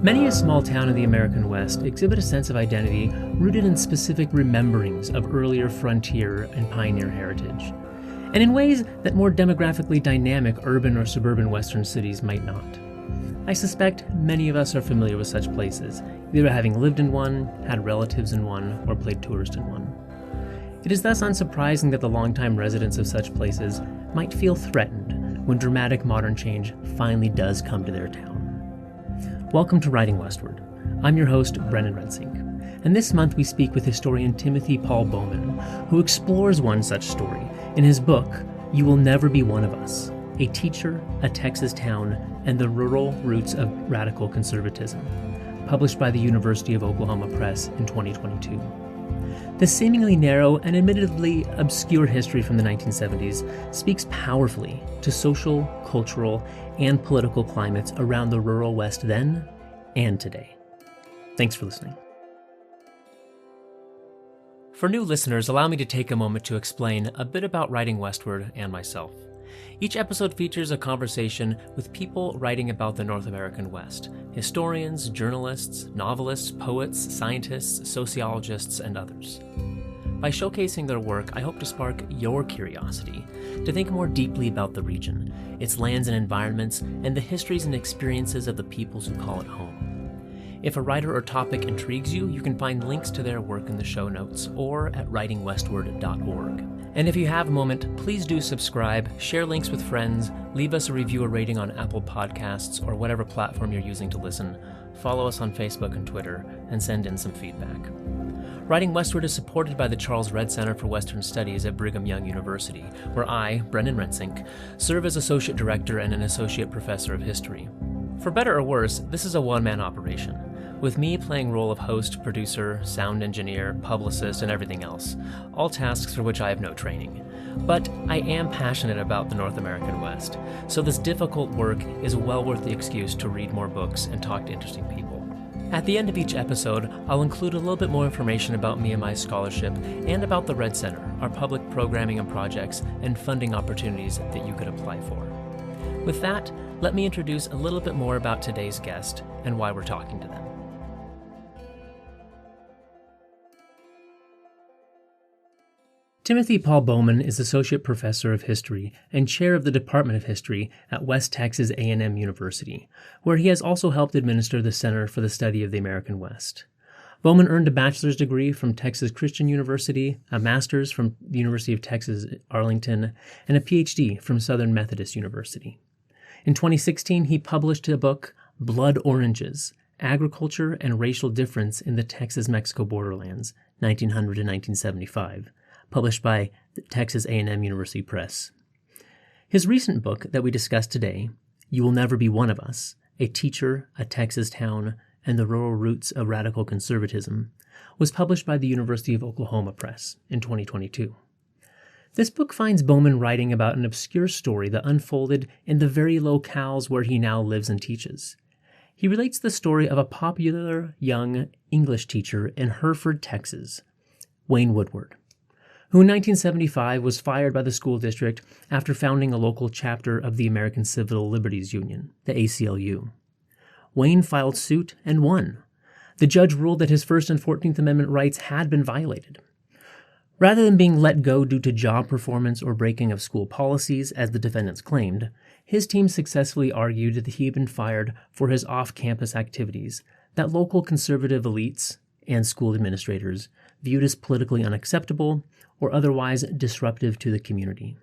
Many a small town in the American West exhibit a sense of identity rooted in specific rememberings of earlier frontier and pioneer heritage, and in ways that more demographically dynamic urban or suburban Western cities might not. I suspect many of us are familiar with such places, either having lived in one, had relatives in one, or played tourist in one. It is thus unsurprising that the longtime residents of such places might feel threatened when dramatic modern change finally does come to their town. Welcome to Writing Westward. I'm your host, Brennan Rensink, and this month we speak with historian Timothy Paul Bowman, who explores one such story in his book, You Will Never Be One of Us, A Teacher, a Texas Town, and the Rural Roots of Radical Conservatism, published by the University of Oklahoma Press in 2022. The seemingly narrow and admittedly obscure history from the 1970s speaks powerfully to social, cultural, and political climates around the rural West then and today. Thanks for listening. For new listeners, allow me to take a moment to explain a bit about Writing Westward and myself. Each episode features a conversation with people writing about the North American West: historians, journalists, novelists, poets, scientists, sociologists, and others. By showcasing their work, I hope to spark your curiosity to think more deeply about the region, its lands and environments, and the histories and experiences of the peoples who call it home. If a writer or topic intrigues you, you can find links to their work in the show notes or at writingwestward.org. And if you have a moment, please do subscribe, share links with friends, leave us a review or rating on Apple Podcasts or whatever platform you're using to listen, follow us on Facebook and Twitter, and send in some feedback. Writing Westward is supported by the Charles Redd Center for Western Studies at Brigham Young University, where I, Brennan Rensink, serve as Associate Director and an Associate Professor of History. For better or worse, this is a one-man operation, with me playing role of host, producer, sound engineer, publicist, and everything else, all tasks for which I have no training. But I am passionate about the North American West, so this difficult work is well worth the excuse to read more books and talk to interesting people. At the end of each episode, I'll include a little bit more information about me and my scholarship, and about the Redd Center, our public programming and projects, and funding opportunities that you could apply for. With that, let me introduce a little bit more about today's guest and why we're talking to them. Timothy Paul Bowman is Associate Professor of History and Chair of the Department of History at West Texas A&M University, where he has also helped administer the Center for the Study of the American West. Bowman earned a bachelor's degree from Texas Christian University, a master's from the University of Texas Arlington, and a PhD from Southern Methodist University. In 2016, he published a book, Blood Oranges: Agriculture and Racial Difference in the Texas-Mexico Borderlands, 1900 to 1975. Published by the Texas A&M University Press. His recent book that we discussed today, You Will Never Be One of Us, A Teacher, a Texas Town, and the Rural Roots of Radical Conservatism, was published by the University of Oklahoma Press in 2022. This book finds Bowman writing about an obscure story that unfolded in the very locales where he now lives and teaches. He relates the story of a popular young English teacher in Hereford, Texas, Wayne Woodward, who in 1975 was fired by the school district after founding a local chapter of the American Civil Liberties Union, the ACLU. Wayne filed suit and won. The judge ruled that his First and 14th Amendment rights had been violated. Rather than being let go due to job performance or breaking of school policies, as the defendants claimed, his team successfully argued that he had been fired for his off-campus activities that local conservative elites and school administrators viewed as politically unacceptable or otherwise disruptive to the community.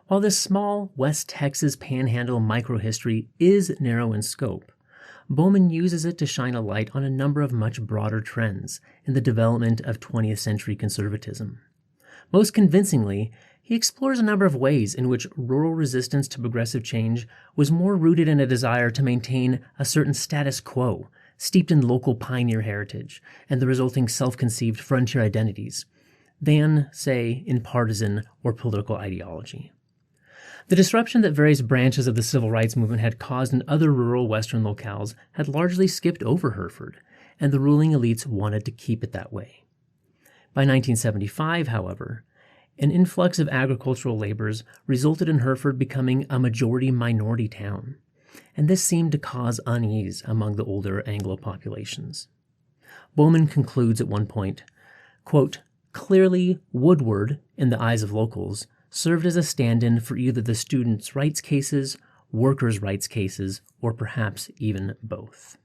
While this small West Texas panhandle microhistory is narrow in scope, Bowman uses it to shine a light on a number of much broader trends in the development of 20th century conservatism. Most convincingly, he explores a number of ways in which rural resistance to progressive change was more rooted in a desire to maintain a certain status quo, steeped in local pioneer heritage and the resulting self-conceived frontier identities, than, say, in partisan or political ideology. The disruption that various branches of the civil rights movement had caused in other rural western locales had largely skipped over Hereford, and the ruling elites wanted to keep it that way. By 1975, however, an influx of agricultural laborers resulted in Hereford becoming a majority-minority town, and this seemed to cause unease among the older Anglo populations. Bowman concludes at one point, quote, "Clearly, Woodward, in the eyes of locals, served as a stand-in for either the students' rights cases, workers' rights cases, or perhaps even both."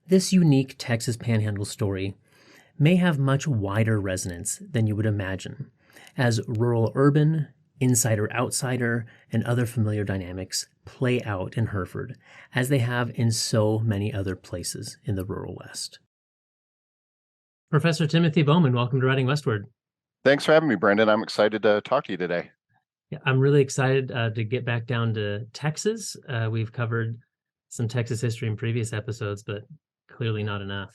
This unique Texas Panhandle story may have much wider resonance than you would imagine, as rural-urban, insider-outsider, and other familiar dynamics play out in Hereford, as they have in so many other places in the rural West. Professor Timothy Bowman, welcome to Writing Westward. Thanks for having me, Brendan. I'm excited to talk to you today. Yeah, I'm really excited to get back down to Texas. We've covered some Texas history in previous episodes, but clearly not enough.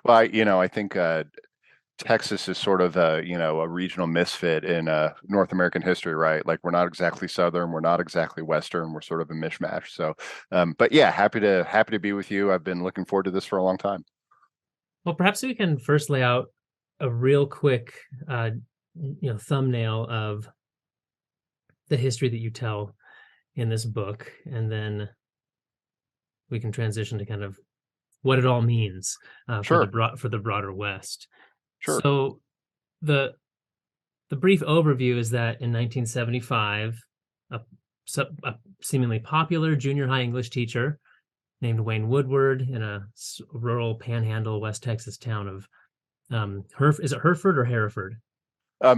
Well, I think Texas is sort of a regional misfit in North American history, right? Like we're not exactly Southern, we're not exactly Western, we're sort of a mishmash. So, but yeah, happy to be with you. I've been looking forward to this for a long time. Well, perhaps we can first lay out a real quick, thumbnail of the history that you tell in this book, and then we can transition to kind of what it all means for Sure, the broader West. sure. So the brief overview is that in 1975, a seemingly popular junior high English teacher named Wayne Woodward in a rural panhandle West Texas town of is it Hereford or Hereford?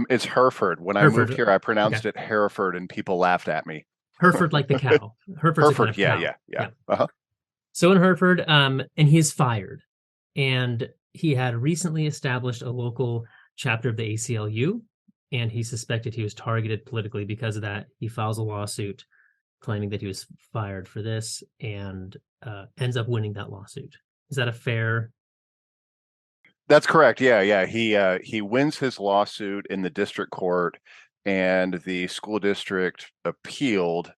It's Hereford. When I moved Hereford. here, I Okay. pronounced it Hereford, and people laughed at me. Hereford, like the cow. Hereford's a kind Hereford, of yeah, cow. yeah, yeah. Yeah. Uh-huh. So in Hereford, and he's fired. And he had recently established a local chapter of the ACLU, and he suspected he was targeted politically because of that. He files a lawsuit claiming that he was fired for this, and ends up winning that lawsuit. Is that a fair? That's correct. Yeah, yeah. He wins his lawsuit in the district court, and the school district appealed.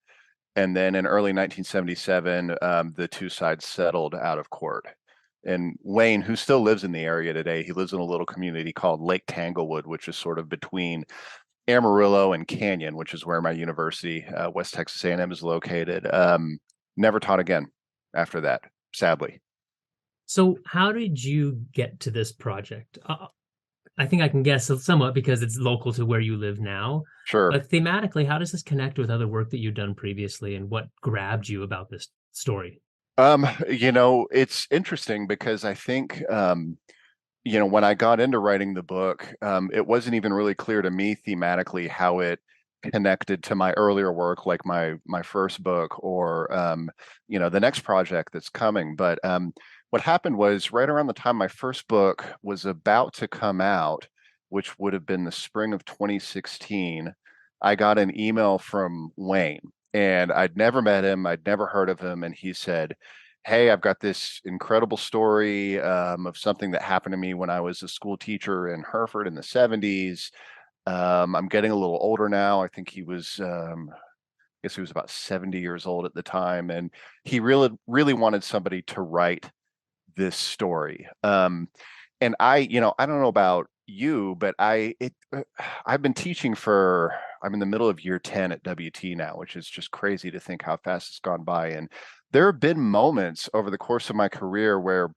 And then in early 1977, the two sides settled out of court. And Wayne, who still lives in the area today, he lives in a little community called Lake Tanglewood, which is sort of between Amarillo and Canyon, which is where my university, West Texas A&M, is located. Never taught again after that, sadly. So how did you get to this project? I think I can guess somewhat because it's local to where you live now. Sure. But thematically, how does this connect with other work that you've done previously, and what grabbed you about this story? It's interesting because I think when I got into writing the book, it wasn't even really clear to me thematically how it connected to my earlier work, like my first book, or the next project that's coming. But what happened was right around the time my first book was about to come out, which would have been the spring of 2016, I got an email from Wayne, and I'd never met him, I'd never heard of him, and he said, "Hey, I've got this incredible story of something that happened to me when I was a school teacher in Hereford in the 70s. I'm getting a little older now. I think I guess he was about 70 years old at the time, and he really wanted somebody to write this story." And I don't know about you, but I've been teaching I'm in the middle of year 10 at WT now, which is just crazy to think how fast it's gone by. And there have been moments over the course of my career where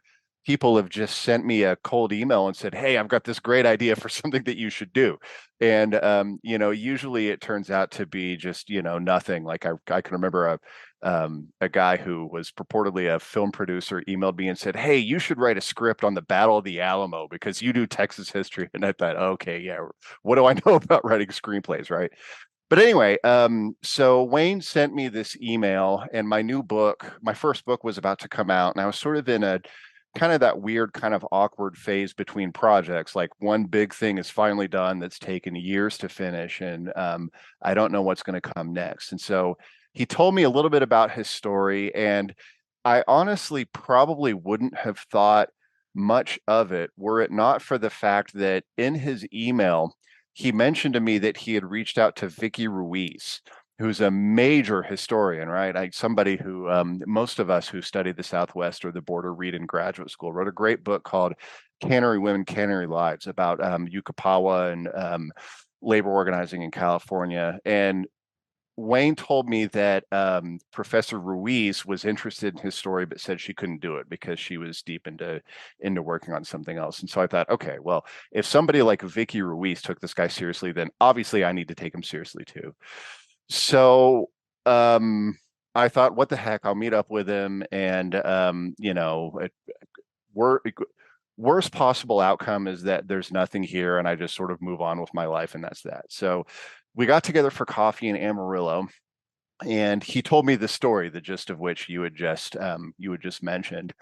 people have just sent me a cold email and said, "Hey, I've got this great idea for something that you should do." And usually it turns out to be just, nothing. Like I can remember a guy who was purportedly a film producer emailed me and said, "Hey, you should write a script on the Battle of the Alamo because you do Texas history." And I thought, okay, yeah, what do I know about writing screenplays, right? But anyway, so Wayne sent me this email, and my first book was about to come out, and I was sort of in a kind of that weird, kind of awkward phase between projects. Like one big thing is finally done that's taken years to finish, and I don't know what's going to come next. And so he told me a little bit about his story, and I honestly probably wouldn't have thought much of it were it not for the fact that in his email, he mentioned to me that he had reached out to Vicky Ruiz, who's a major historian, right? Somebody who most of us who studied the Southwest or the border read in graduate school, wrote a great book called Cannery Women, Cannery Lives about Yucaipawa and labor organizing in California. And Wayne told me that Professor Ruiz was interested in his story, but said she couldn't do it because she was deep into working on something else. And so I thought, okay, well, if somebody like Vicky Ruiz took this guy seriously, then obviously I need to take him seriously too. So um, I thought, what the heck? I'll meet up with him, and wor worst possible outcome is that there's nothing here, and I just sort of move on with my life, and that's that. So we got together for coffee in Amarillo, and he told me the story, the gist of which you had just mentioned.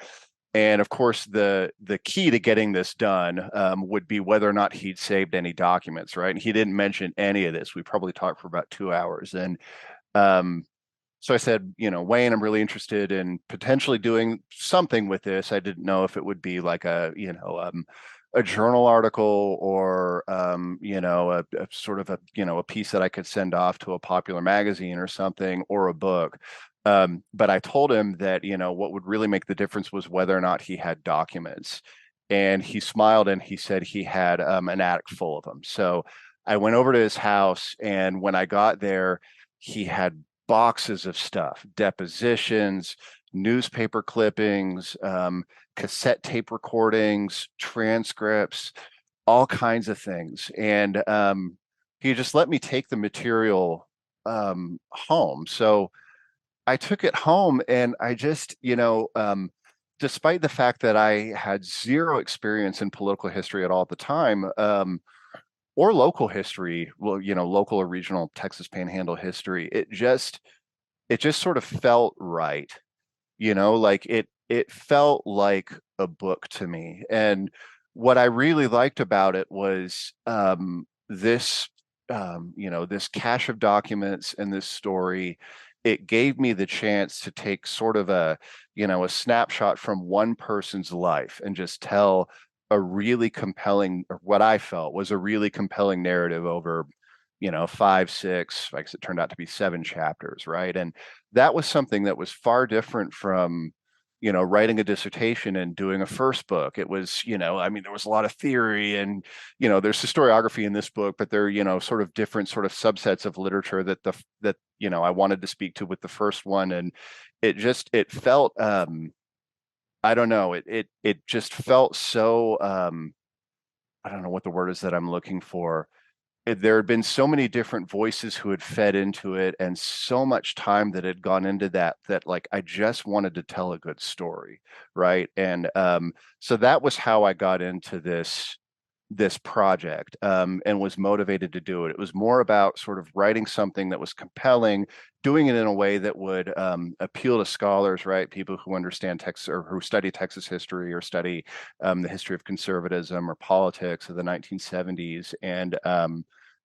And of course, the key to getting this done would be whether or not he'd saved any documents, right? And he didn't mention any of this. We probably talked for about 2 hours, and um, so I said, Wayne, I'm really interested in potentially doing something with this. I didn't know if it would be like a journal article or a sort of a piece that I could send off to a popular magazine or something, or a book. But I told him that, what would really make the difference was whether or not he had documents. And he smiled and he said he had an attic full of them. So I went over to his house, and when I got there, he had boxes of stuff, depositions, newspaper clippings, cassette tape recordings, transcripts, all kinds of things. And he just let me take the material home. So I took it home, and I just, despite the fact that I had zero experience in political history at all at the time, or local history, well, local or regional Texas Panhandle history, it just sort of felt right, like it felt like a book to me. And what I really liked about it was this cache of documents and this story. It gave me the chance to take sort of a snapshot from one person's life and just tell a really compelling, or what I felt was a really compelling narrative over, five, six, I guess it turned out to be 7 chapters, right? And that was something that was far different from, writing a dissertation and doing a first book. It was, I mean, there was a lot of theory, and, there's historiography in this book, but they're, sort of different sort of subsets of literature that I wanted to speak to with the first one. And it felt, I don't know, it just felt so, I don't know what the word is that I'm looking for. There had been so many different voices who had fed into it, and so much time that had gone into that like I just wanted to tell a good story, right? And so that was how I got into this project, and was motivated to do it. It was more about sort of writing something that was compelling, doing it in a way that would appeal to scholars, right? People who understand Texas, or who study Texas history, or study the history of conservatism or politics of the 1970s, and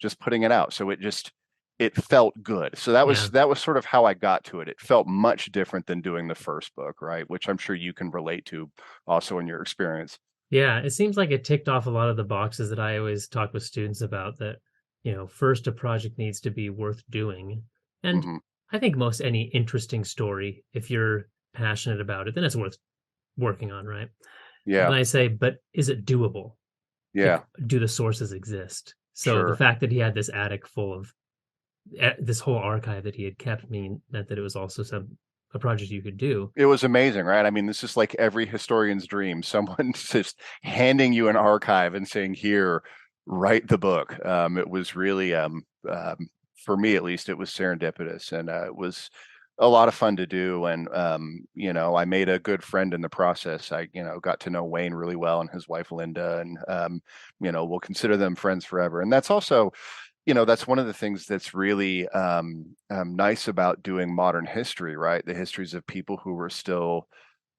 just putting it out. So it felt good. So Yeah. that was sort of how I got to it. It felt much different than doing the first book, right? Which I'm sure you can relate to also in your experience. Yeah, it seems like it ticked off a lot of the boxes that I always talk with students about, that, first a project needs to be worth doing. And Hmm. I think most any interesting story, if you're passionate about it, then it's worth working on, right? And Yeah. then I say, but is it doable? Like, Yeah. do the sources exist? So the Sure. fact that he had this attic full of this whole archive that he had kept meant that it was also a project you could do. It was amazing, right? I mean, this is like every historian's dream. Someone's just handing you an archive and saying, "Here, write the book." It was really, for me at least, it was serendipitous, and it was a lot of fun to do. And I made a good friend in the process. I, got to know Wayne really well, and his wife Linda, and we'll consider them friends forever. And that's also, that's one of the things that's really nice about doing modern history, right? The histories of people who were still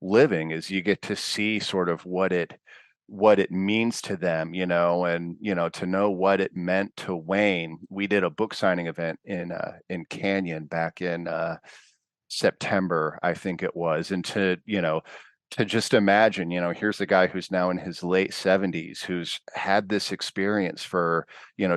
living, is you get to see sort of what it means to them, and to know what it meant to Wayne. We did a book signing event in Canyon back in September, I think it was, and to just imagine, here's a guy who's now in his late 70s, who's had this experience for,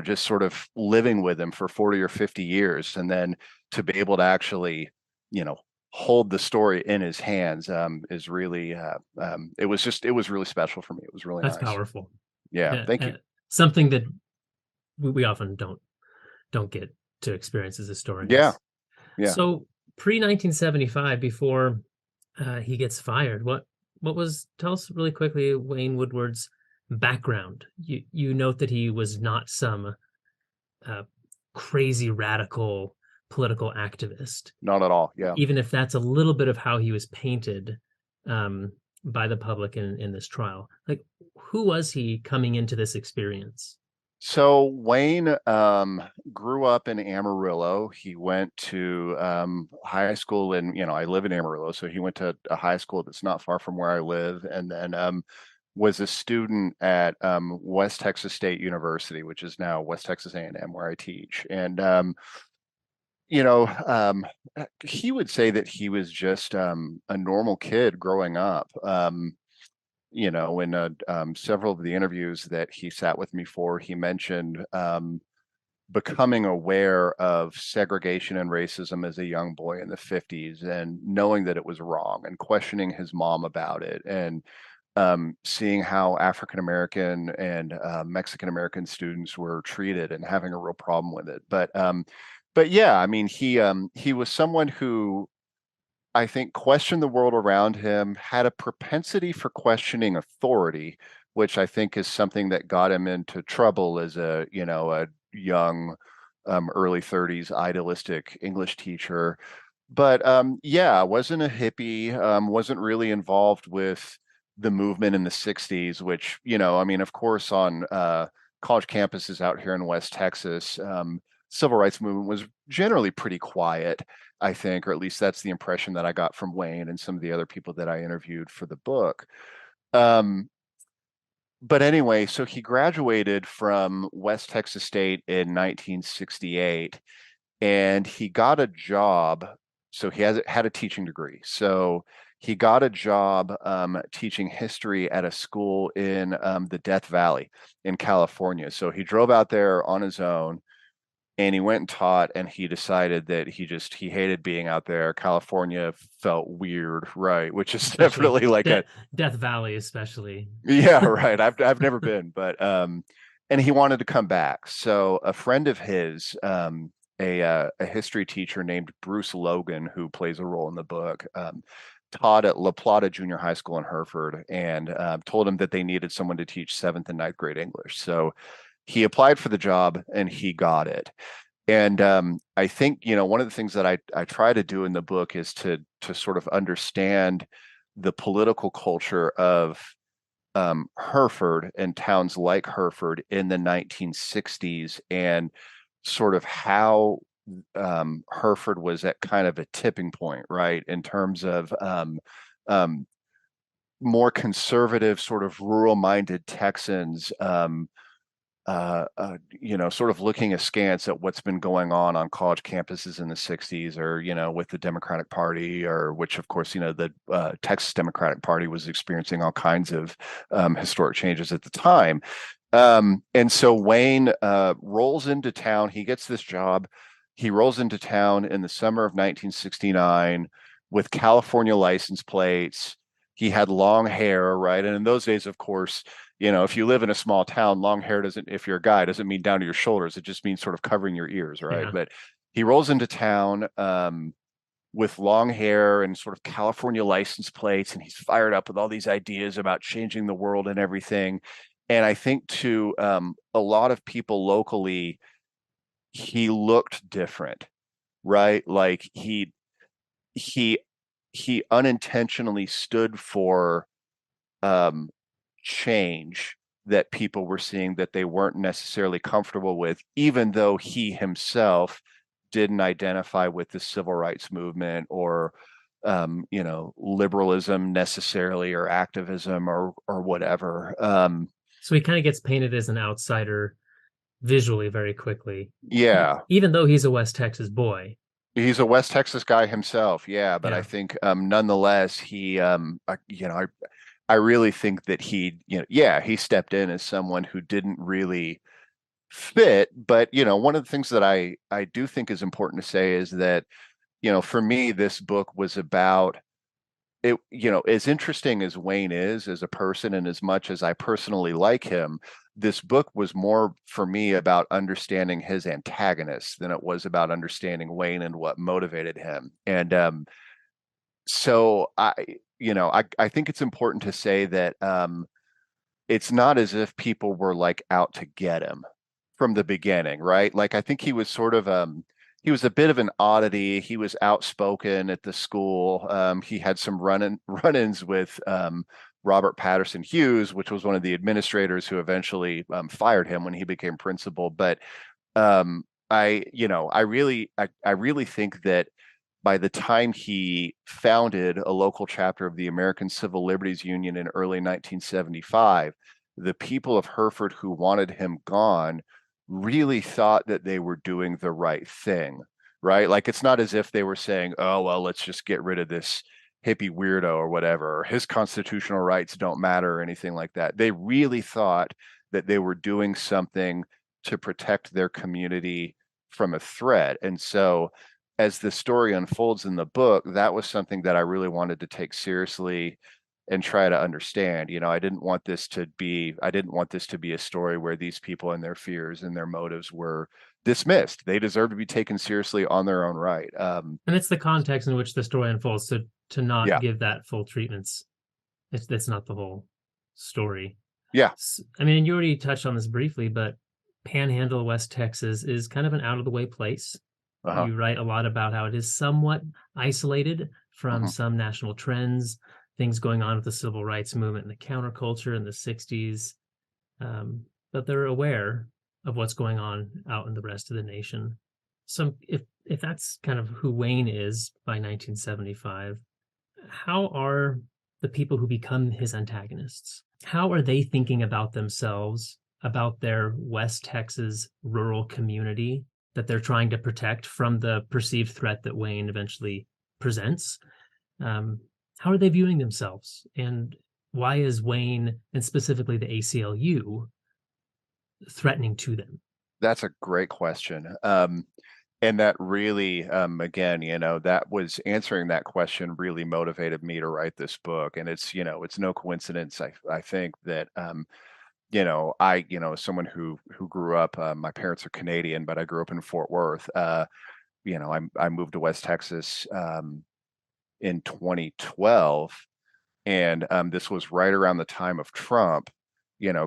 just sort of living with him for 40 or 50 years. And then to be able to actually, you know, hold the story in his hands is really, it was really special for me. It was really That's nice. powerful. Yeah. Thank you. Something that we often don't get to experience as Yeah, historians. yeah. So pre 1975, before he gets fired, what was, tell us really quickly, Wayne Woodward's background. You note that he was not some uh, crazy radical political activist, Not at all. Yeah. even if that's a little bit of how he was painted um, by the public in this trial. Like, who was he coming into this experience? So Wayne grew up in Amarillo. He went to high school in, I live in Amarillo, so he went to a high school that's not far from where I live, and then was a student at West Texas State University, which is now West Texas A&M, where I teach. And you know, um, he would say that he was just a normal kid growing up. In several of the interviews that he sat with me for, he mentioned becoming aware of segregation and racism as a young boy in the 50s and knowing that it was wrong and questioning his mom about it and seeing how African American and Mexican American students were treated and having a real problem with it. But yeah, I mean, he was someone who I think questioned the world around him, had a propensity for questioning authority, which I think is something that got him into trouble as a young, early 30s idealistic English teacher. But yeah, wasn't a hippie, wasn't really involved with the movement in the 60s, which, I mean, of course, on college campuses out here in West Texas, civil rights movement was generally pretty quiet, I think, or at least that's the impression that I got from Wayne and some of the other people that I interviewed for the book. Um, but anyway, so he graduated from West Texas State in 1968 and he got a job. So he had a teaching degree. So he got a job teaching history at a school in the Death Valley in California. So he drove out there on his own and he went and taught and he decided that he hated being out there. California felt weird, right? Which is Especially definitely like a Death Valley, especially. yeah, right. I've never been, but and he wanted to come back. So a friend of his, a history teacher named Bruce Logan, who plays a role in the book, taught at La Plata Junior High School in Hereford, and told him that they needed someone to teach seventh and ninth grade English. So he applied for the job and he got it. And I think one of the things that I try to do in the book is to sort of understand the political culture of Hereford and towns like Hereford in the 1960s and sort of how Hereford was at kind of a tipping point, right, in terms of um, more conservative, sort of rural-minded Texans sort of looking askance at what's been going on college campuses in the 60s or, with the Democratic Party or which, of course, the Texas Democratic Party was experiencing all kinds of historic changes at the time. And so Wayne rolls into town. He gets this job. He rolls into town in the summer of 1969 with California license plates. He had long hair, right? And in those days, of course, if you live in a small town, long hair doesn't, if you're a guy, doesn't mean down to your shoulders. It just means sort of covering your ears, right? Yeah. But he rolls into town with long hair and sort of California license plates, and he's fired up with all these ideas about changing the world and everything. And I think to a lot of people locally, he looked different, right? Like he he unintentionally stood for um, change that people were seeing that they weren't necessarily comfortable with, even though he himself didn't identify with the civil rights movement or liberalism necessarily or activism or whatever. So he kind of gets painted as an outsider visually very quickly, Yeah, even though he's a West Texas boy. he's a West Texas guy himself. Yeah, but I Yeah. think nonetheless I really think that he stepped in as someone who didn't really fit. But, one of the things that I do think is important to say is that, for me, this book was about it, as interesting as Wayne is as a person and as much as I personally like him, this book was more for me about understanding his antagonists than it was about understanding Wayne and what motivated him. And so I think it's important to say that it's not as if people were like out to get him from the beginning, right? Like I think he was sort of he was a bit of an oddity. He was outspoken at the school. He had some run-ins with Robert Patterson Hughes, which was one of the administrators who eventually fired him when he became principal. But I really think that by the time he founded a local chapter of the American Civil Liberties Union in early 1975, the people of Hereford who wanted him gone really thought that they were doing the right thing, right? Like it's not as if they were saying, oh, well, let's just get rid of this hippie weirdo or whatever, or his constitutional rights don't matter or anything like that. They really thought that they were doing something to protect their community from a threat. And so as the story unfolds in the book, that was something that I really wanted to take seriously and try to understand. I didn't want this to be a story where these people and their fears and their motives were dismissed. They deserve to be taken seriously on their own right. And it's the context in which the story unfolds. So to not Yeah. give that full treatments, that's not the whole story. Yeah. I mean, you already touched on this briefly, but Panhandle, West Texas is kind of an out of the way place. Uh-huh. You write a lot about how it is somewhat isolated from Mm-hmm. some national trends, things going on with the civil rights movement and the counterculture in the 60s. But they're aware of what's going on out in the rest of the nation. So if that's kind of who Wayne is by 1975, how are the people who become his antagonists? How are they thinking about themselves, about their West Texas rural community that they're trying to protect from the perceived threat that Wayne eventually presents? How are they viewing themselves? And why is Wayne, and specifically the ACLU, threatening to them? That's a great question. And that really, again, that was answering that question really motivated me to write this book. And it's no coincidence, I think that, someone who grew up, my parents are Canadian, but I grew up in Fort Worth. I moved to West Texas in 2012, and this was right around the time of Trump,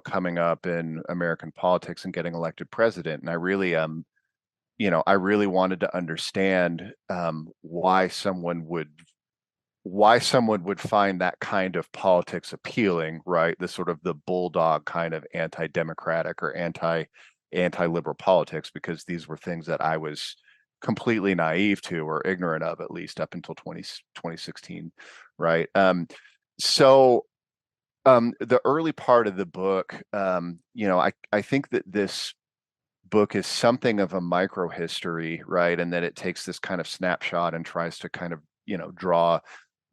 coming up in American politics and getting elected president. And I really wanted to understand why someone would find that kind of politics appealing, right? The sort of the bulldog kind of anti-democratic or anti-liberal politics, because these were things that I was completely naive to or ignorant of, at least up until 2016, right? So the early part of the book, I think that this book is something of a micro history, right? And that it takes this kind of snapshot and tries to kind of, draw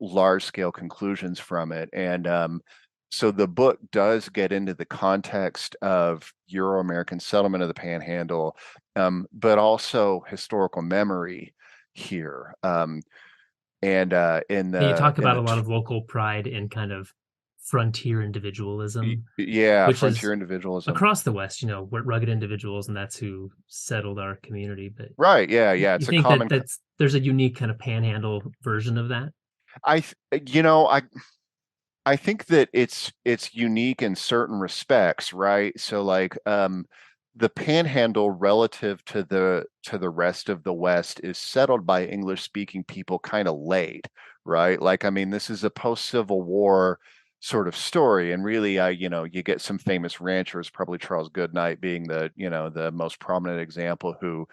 large scale conclusions from it. And so the book does get into the context of Euro-American settlement of the Panhandle, but also historical memory here. And You talk about a lot of local pride and kind of frontier individualism, yeah, which is frontier individualism. across the West, we're rugged individuals, and that's who settled our community. But Right, yeah, you it's a think that common. there's a unique kind of panhandle version of that? I, you know, I think that it's unique in certain respects, right? So like the Panhandle relative to the rest of the West is settled by English speaking people kind of late, right? Like I mean, this is a post-Civil War sort of story, and really you get some famous ranchers, probably Charles Goodnight being the most prominent example, who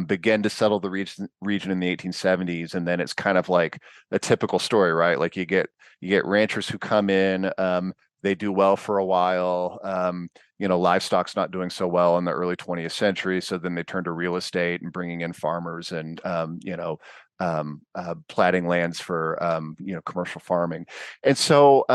began to settle the region in the 1870s, and then it's kind of like a typical story, right? Like you get ranchers who come in, they do well for a while. Livestock's not doing so well in the early 20th century, so then they turn to real estate and bringing in farmers and platting lands for commercial farming. And so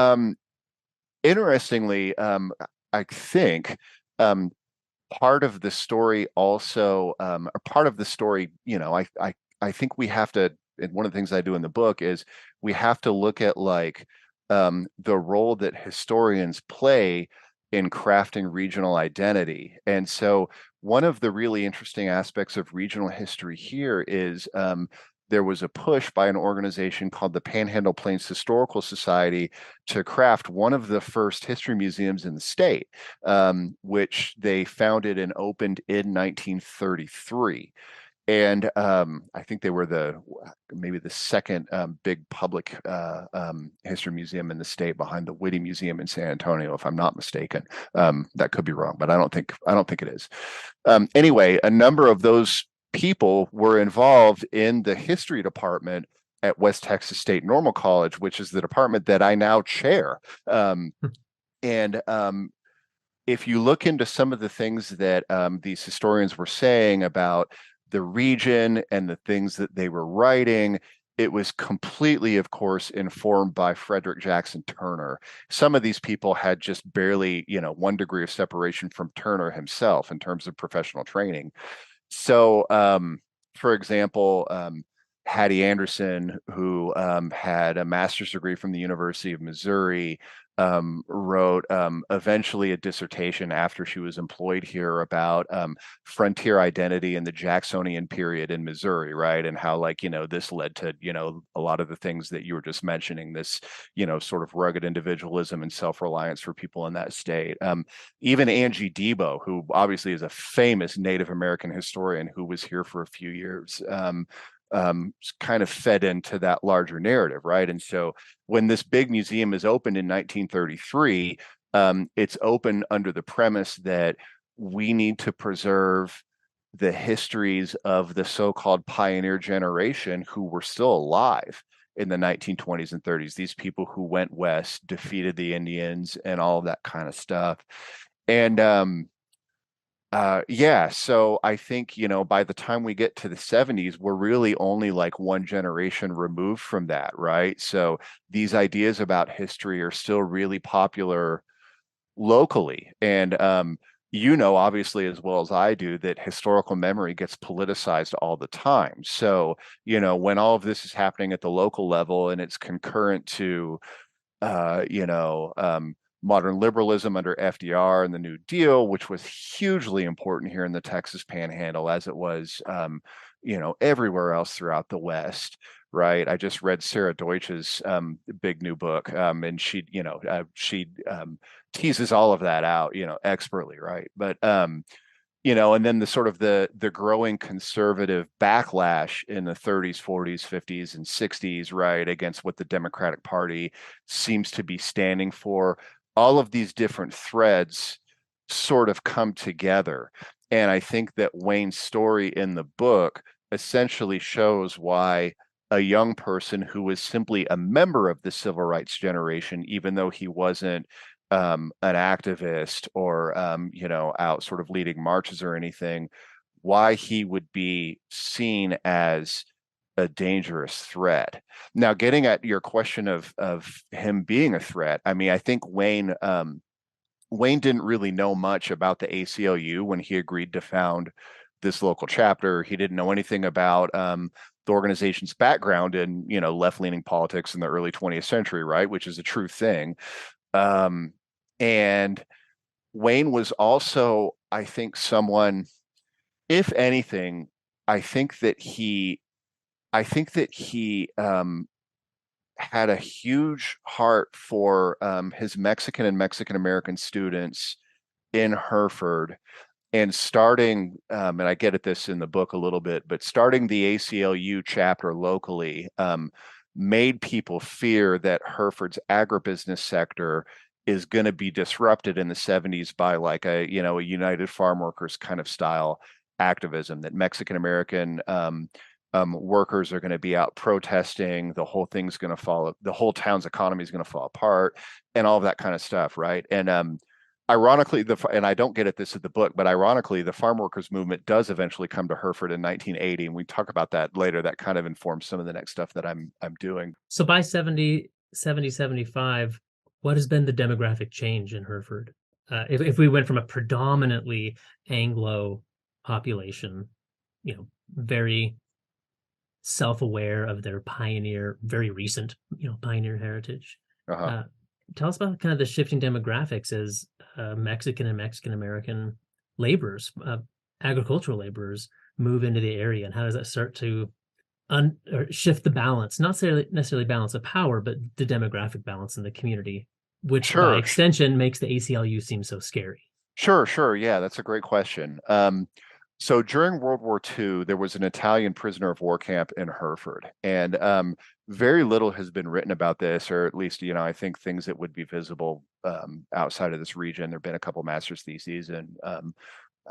interestingly, I think part of the story also, or part of the story, I think we have to, and one of the things I do in the book is we have to look at like the role that historians play in crafting regional identity. And so one of the really interesting aspects of regional history here is there was a push by an organization called the Panhandle Plains Historical Society to craft one of the first history museums in the state, which they founded and opened in 1933. And I think they were maybe the second big public history museum in the state, behind the Whitty Museum in San Antonio, if I'm not mistaken. That could be wrong, but I don't think it is. Anyway, a number of those people were involved in the history department at West Texas State Normal College, which is the department that I now chair. And if you look into some of the things that these historians were saying about the region and the things that they were writing, it was completely, of course, informed by Frederick Jackson Turner. Some of these people had just barely, 1 degree of separation from Turner himself in terms of professional training. So, for example, Hattie Anderson, who had a master's degree from the University of Missouri, wrote eventually a dissertation after she was employed here about frontier identity in the Jacksonian period in Missouri, right? And how, this led to, a lot of the things that you were just mentioning, this, sort of rugged individualism and self-reliance for people in that state. Even Angie Debo, who obviously is a famous Native American historian who was here for a few years, kind of fed into that larger narrative, right? And so when this big museum is opened in 1933, it's open under the premise that we need to preserve the histories of the so-called pioneer generation who were still alive in the 1920s and 30s. These people who went west, defeated the Indians, and all of that kind of stuff. And yeah, so I think, by the time we get to the 70s, we're really only like one generation removed from that, right? So these ideas about history are still really popular locally. And obviously, as well as I do, that historical memory gets politicized all the time. So, when all of this is happening at the local level and it's concurrent to uh, you know, modern liberalism under FDR and the New Deal, which was hugely important here in the Texas Panhandle, as it was, everywhere else throughout the West. Right. I just read Sarah Deutsch's big new book, and she teases all of that out, expertly. Right. But and then the sort of the growing conservative backlash in the 30s, 40s, 50s, and 60s, right, against what the Democratic Party seems to be standing for. All of these different threads sort of come together. And I think that Wayne's story in the book essentially shows why a young person who was simply a member of the civil rights generation, even though he wasn't an activist or out sort of leading marches or anything, why he would be seen as a dangerous threat. Now, getting at your question of him being a threat, I mean, I think Wayne didn't really know much about the ACLU when he agreed to found this local chapter. He didn't know anything about the organization's background in left-leaning politics in the early 20th century, right? Which is a true thing. And Wayne was also, I think, someone, if anything, I think that he had a huge heart for his Mexican and Mexican American students in Hereford, and starting, and I get at this in the book a little bit, but starting the ACLU chapter locally made people fear that Hereford's agribusiness sector is going to be disrupted in the 70s by like a United Farm Workers kind of style activism, that Mexican American workers are going to be out protesting, the whole thing's going to fall, the whole town's economy is going to fall apart, and all of that kind of stuff, right? And ironically, and I don't get at this in the book, but ironically, the farm workers movement does eventually come to Hereford in 1980, and we talk about that later. That kind of informs some of the next stuff that I'm doing. So by 75, what has been the demographic change in Hereford? If we went from a predominantly Anglo population, very self-aware of their very recent, pioneer heritage. Uh-huh. Tell us about kind of the shifting demographics as Mexican and Mexican American laborers, agricultural laborers, move into the area, and how does that start to or shift the balance, not necessarily balance of power, but the demographic balance in the community, which by Sure, extension makes the ACLU seem so scary. sure. Yeah, that's a great question. So during World War II, there was an Italian prisoner of war camp in Hereford, and very little has been written about this, or at least, I think things that would be visible outside of this region. There have been a couple master's theses and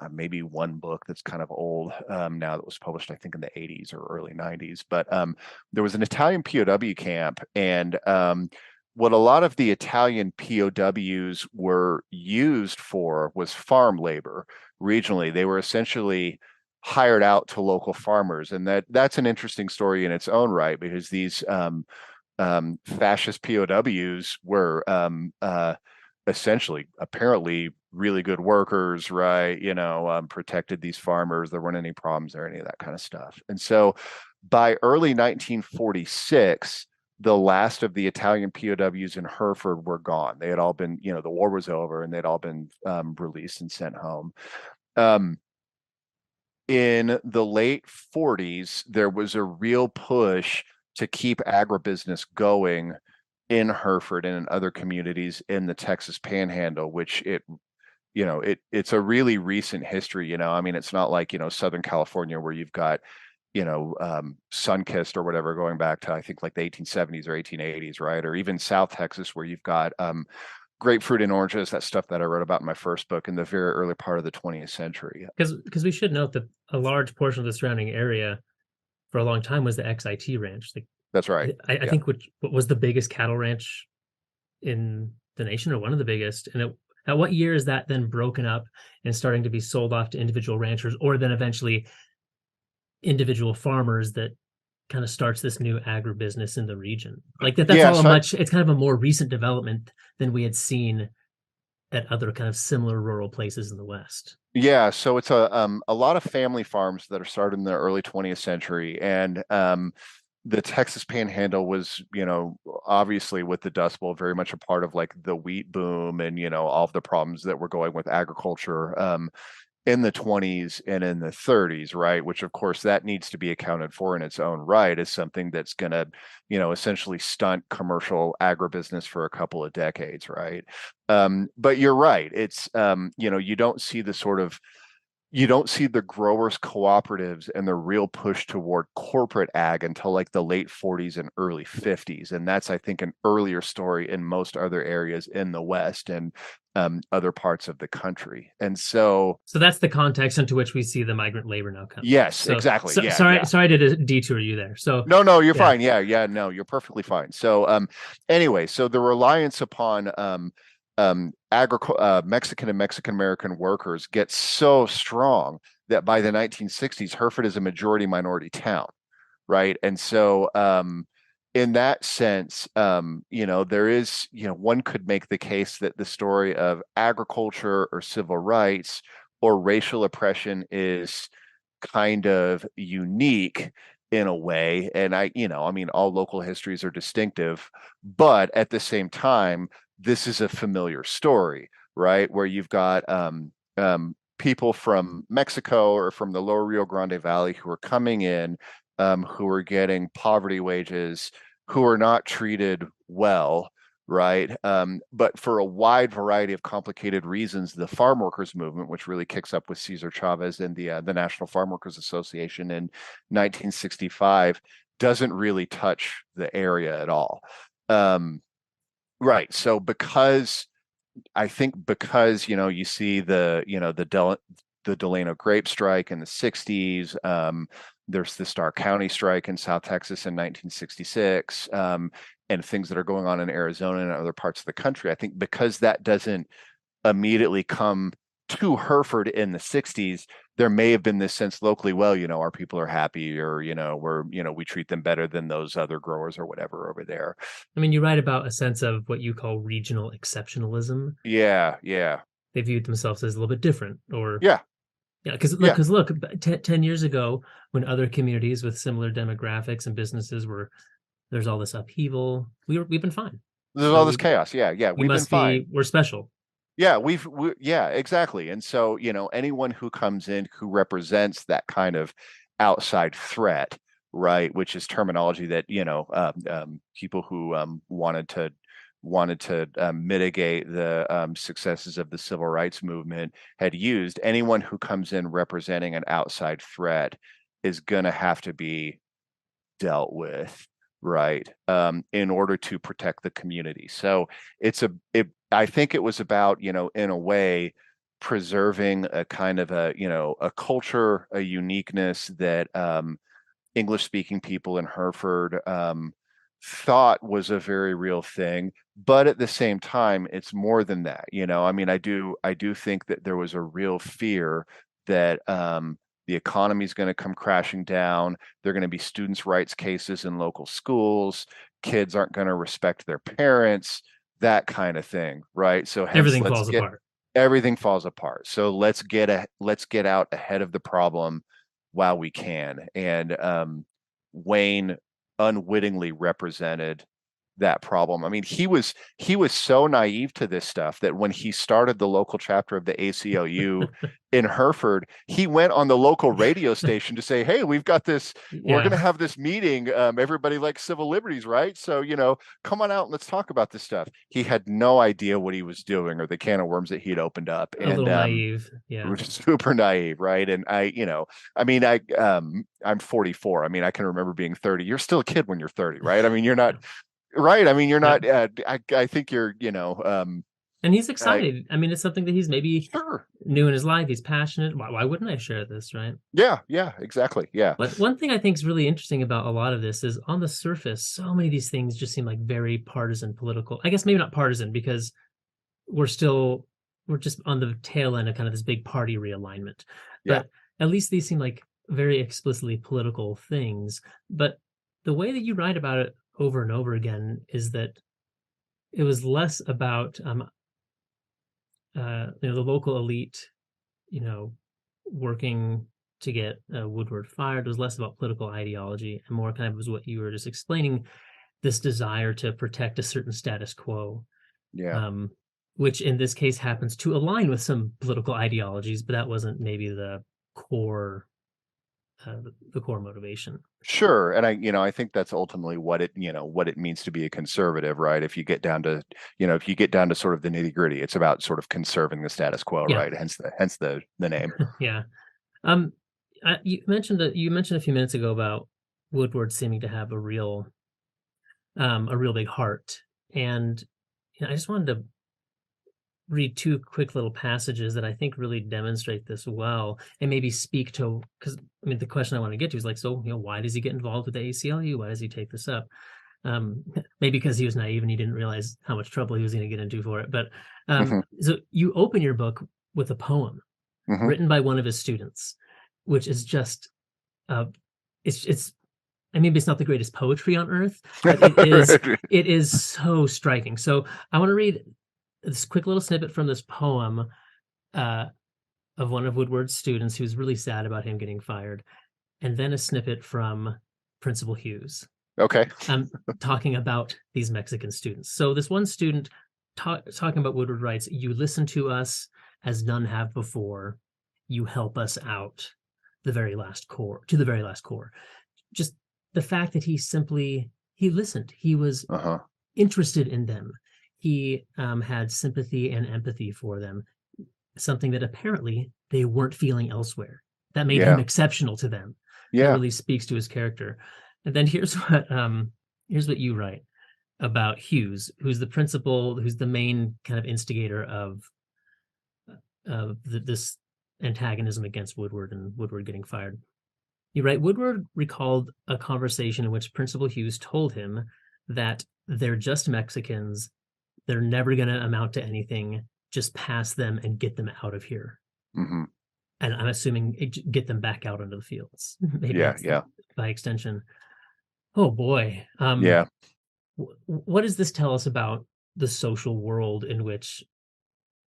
maybe one book that's kind of old now that was published, I think, in the 80s or early 90s. But there was an Italian POW camp, and what a lot of the Italian POWs were used for was farm labor regionally. They were essentially hired out to local farmers, and that's an interesting story in its own right, because these fascist POWs were essentially, apparently, really good workers, right? Protected these farmers. There weren't any problems or any of that kind of stuff. And so by early 1946, the last of the Italian POWs in Hereford were gone. They had all been, the war was over, and they'd all been released and sent home. In the late 40s, there was a real push to keep agribusiness going in Hereford and in other communities in the Texas Panhandle, which it's a really recent history. I mean, it's not like, Southern California where you've got, Sunkist or whatever going back to, I think, like the 1870s or 1880s, right? Or even South Texas where you've got grapefruit and oranges, that stuff that I wrote about in my first book in the very early part of the 20th century. Because we should note that a large portion of the surrounding area for a long time was the XIT ranch. That's right. I think what was the biggest cattle ranch in the nation, or one of the biggest. And at what year is that then broken up and starting to be sold off to individual ranchers, or then eventually individual farmers, that kind of starts this new agribusiness in the region? Like that's it's kind of a more recent development than we had seen at other kind of similar rural places in the West. Yeah, so it's a lot of family farms that are started in the early 20th century, and the Texas Panhandle was, obviously with the Dust Bowl, very much a part of like the wheat boom and, all of the problems that were going with agriculture in the 20s and in the 30s, right? Which, of course, that needs to be accounted for in its own right as something that's going to, essentially stunt commercial agribusiness for a couple of decades, right? But you're right. It's, you don't see the growers cooperatives and the real push toward corporate ag until like the late 40s and early 50s. And that's, I think, an earlier story in most other areas in the West and other parts of the country. And so that's the context into which we see the migrant labor now come. Yes, exactly. Sorry to detour you there. So no, you're fine. Yeah, no, you're perfectly fine. So anyway, so the reliance upon Mexican and Mexican American workers gets so strong that by the 1960s, Hereford is a majority minority town, right? And so in that sense, there is, one could make the case that the story of agriculture or civil rights or racial oppression is kind of unique in a way. And I mean, all local histories are distinctive, but at the same time, this is a familiar story, right? Where you've got people from Mexico or from the lower Rio Grande Valley who are coming in, who are getting poverty wages, who are not treated well, right? But for a wide variety of complicated reasons, the farm workers movement, which really kicks up with Cesar Chavez and the National Farm Workers Association in 1965, doesn't really touch the area at all. Right. So because you see the Delano grape strike in the 60s, there's the Starr County strike in South Texas in 1966, and things that are going on in Arizona and other parts of the country. I think because that doesn't immediately come to Hereford in the 60s, there may have been this sense locally, well, our people are happy, or, we treat them better than those other growers or whatever over there. I mean, you write about a sense of what you call regional exceptionalism. Yeah. They viewed themselves as a little bit different, or yeah. Because look, 10 years ago, when other communities with similar demographics and businesses there's all this upheaval, we've been fine. There's all this chaos. Yeah. We've been fine. We're special. Yeah, yeah, exactly. And so, anyone who comes in who represents that kind of outside threat, right, which is terminology that, people who wanted to mitigate the successes of the civil rights movement had used. Anyone who comes in representing an outside threat is going to have to be dealt with, right, in order to protect the community. So I think it was about, in a way, preserving a kind of a culture, a uniqueness that English speaking people in Hereford thought was a very real thing. But at the same time, it's more than that. I mean, I do think that there was a real fear that the economy is going to come crashing down. There are going to be students' rights cases in local schools. Kids aren't going to respect their parents, that kind of thing, right? So hence, Everything falls apart. everything falls apart. So let's get out ahead of the problem while we can. And Wayne unwittingly represented that problem. I mean, he was so naive to this stuff that when he started the local chapter of the ACLU in Hereford, he went on the local radio station to say, "Hey, we've got this. We're going Yeah. to have this meeting. Everybody likes civil liberties, right? So, come on out and let's talk about this stuff." He had no idea what he was doing or the can of worms that he'd opened up, A and little naive. Yeah. super naive, right? And I mean, I'm 44. I mean, I can remember being 30. You're still a kid when you're 30, right? I mean, you're not Yeah. right. I mean, you're Yeah. not. I think you're. And he's I excited. I mean, it's something that he's maybe Sure. new in his life. He's passionate. Why wouldn't I share this, right? Yeah, yeah, exactly. Yeah, But one thing I think is really interesting about a lot of this is on the surface, so many of these things just seem like very partisan political. I guess maybe not partisan because we're still we're just on the tail end of kind of this big party realignment. yeah, But at least these seem like very explicitly political things. But the way that you write about it over and over again is that it was less about the local elite, you know, working to get Woodward fired. It was less about political ideology and more kind of was what you were just explaining, this desire to protect a certain status quo, yeah. um, which in this case happens to align with some political ideologies, but that wasn't maybe core, the core motivation. Sure. And I think that's ultimately what it means to be a conservative, right? If you get down to sort of the nitty gritty, it's about sort of conserving the status quo, Yeah, right? Hence the name. yeah. Um, you mentioned a few minutes ago about Woodward seeming to have a real big heart, and I just wanted to read two quick little passages that I think really demonstrate this well and maybe speak to, because I mean the question I want to get to is like, so why does he get involved with the ACLU? Why does he take this up? Maybe because he was naive and he didn't realize how much trouble he was going to get into for it. But Hmm. so you open your book with a poem Hmm. written by one of his students, which is just uh, it's I mean, it's not the greatest poetry on earth, but it is so striking. So I want to read this quick little snippet from this poem uh, of one of Woodward's students who's really sad about him getting fired, and then a snippet from Principal Hughes Okay. talking about these Mexican students. So this one student talking about Woodward writes, "You listen to us as none have before. You help us out the very last core to the very last core." Just the fact that he listened, he was Uh-huh. interested in them, he had sympathy and empathy for them, something that apparently they weren't feeling elsewhere, that made him Yeah. exceptional to them. That Yeah. really speaks to his character. And then here's what you write about Hughes, who's the principal, who's the main kind of instigator of this antagonism against Woodward and Woodward getting fired. You write, Woodward recalled a conversation in which Principal Hughes told him that they're just Mexicans. They're never going to amount to anything. Just pass them and get them out of here. Hmm. And I'm assuming get them back out onto the fields. Maybe Yeah. that's Yeah. by extension. Oh boy. Yeah. What does this tell us about the social world in which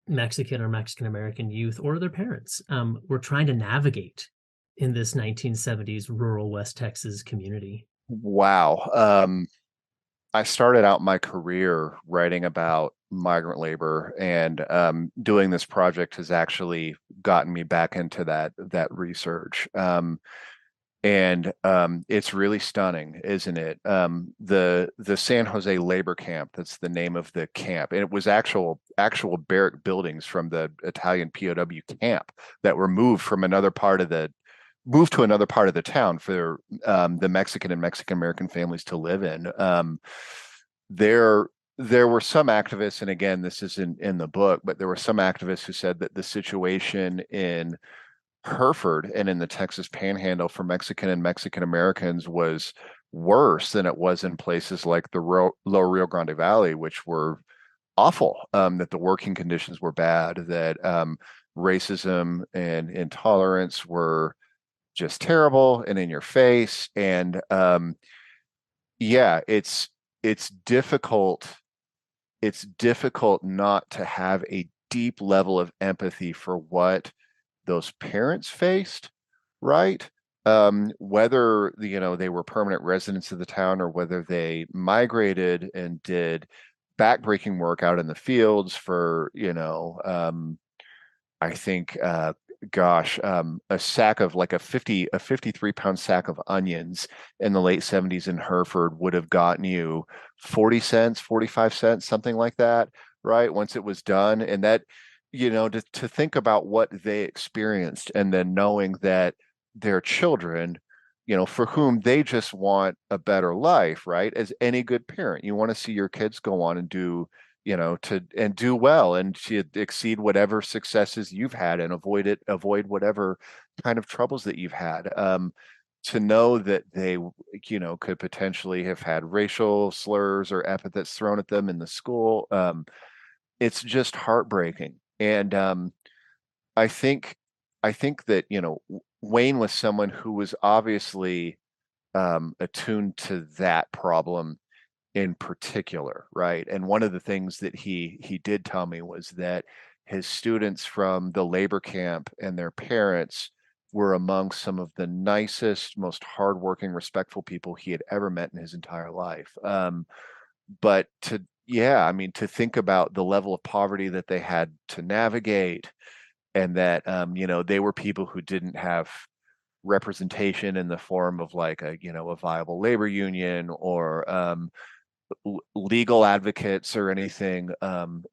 Mexican or Mexican American youth or their parents were trying to navigate in this 1970s rural West Texas community? Wow. I started out my career writing about migrant labor, and doing this project has actually gotten me back into that research. And it's really stunning, isn't it? The San Jose labor camp, that's the name of the camp. And it was actual barrack buildings from the Italian POW camp that were moved to another part of the town for the Mexican and Mexican American families to live in. There there were some activists, and again, this isn't in the book, but there were some activists who said that the situation in Hereford and in the Texas Panhandle for Mexican and Mexican Americans was worse than it was in places like the Lower Rio Grande Valley, which were awful. That the working conditions were bad, that racism and intolerance were just terrible and in your face. And yeah, it's difficult. It's difficult not to have a deep level of empathy for what those parents faced, right? Whether they were permanent residents of the town or whether they migrated and did backbreaking work out in the fields for, I think, gosh, a sack of like a 53-pound sack of onions in the late 70s in Hereford would have gotten you 40 cents, 45 cents, something like that, right? Once it was done. And that, to think about what they experienced and then knowing that their children, for whom they just want a better life, right? As any good parent, you want to see your kids go on and do do well and to exceed whatever successes you've had and avoid whatever kind of troubles that you've had. To know that they, could potentially have had racial slurs or epithets thrown at them in the school, it's just heartbreaking. And I think, I think that, Wayne was someone who was obviously attuned to that problem in particular, right? And one of the things that he did tell me was that his students from the labor camp and their parents were among some of the nicest, most hardworking, respectful people he had ever met in his entire life. But yeah, I mean, to think about the level of poverty that they had to navigate, and that they were people who didn't have representation in the form of like a viable labor union or legal advocates or anything.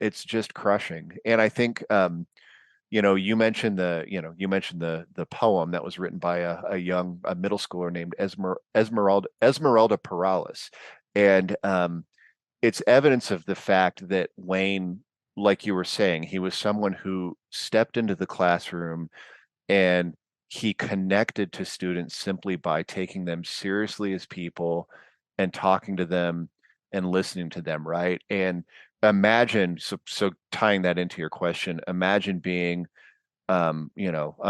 It's just crushing. And I think you mentioned the poem that was written by a middle schooler named Esmeralda Perales. And it's evidence of the fact that Wayne, like you were saying, he was someone who stepped into the classroom and he connected to students simply by taking them seriously as people and talking to them and listening to them, right? And imagine, so tying that into your question, imagine being a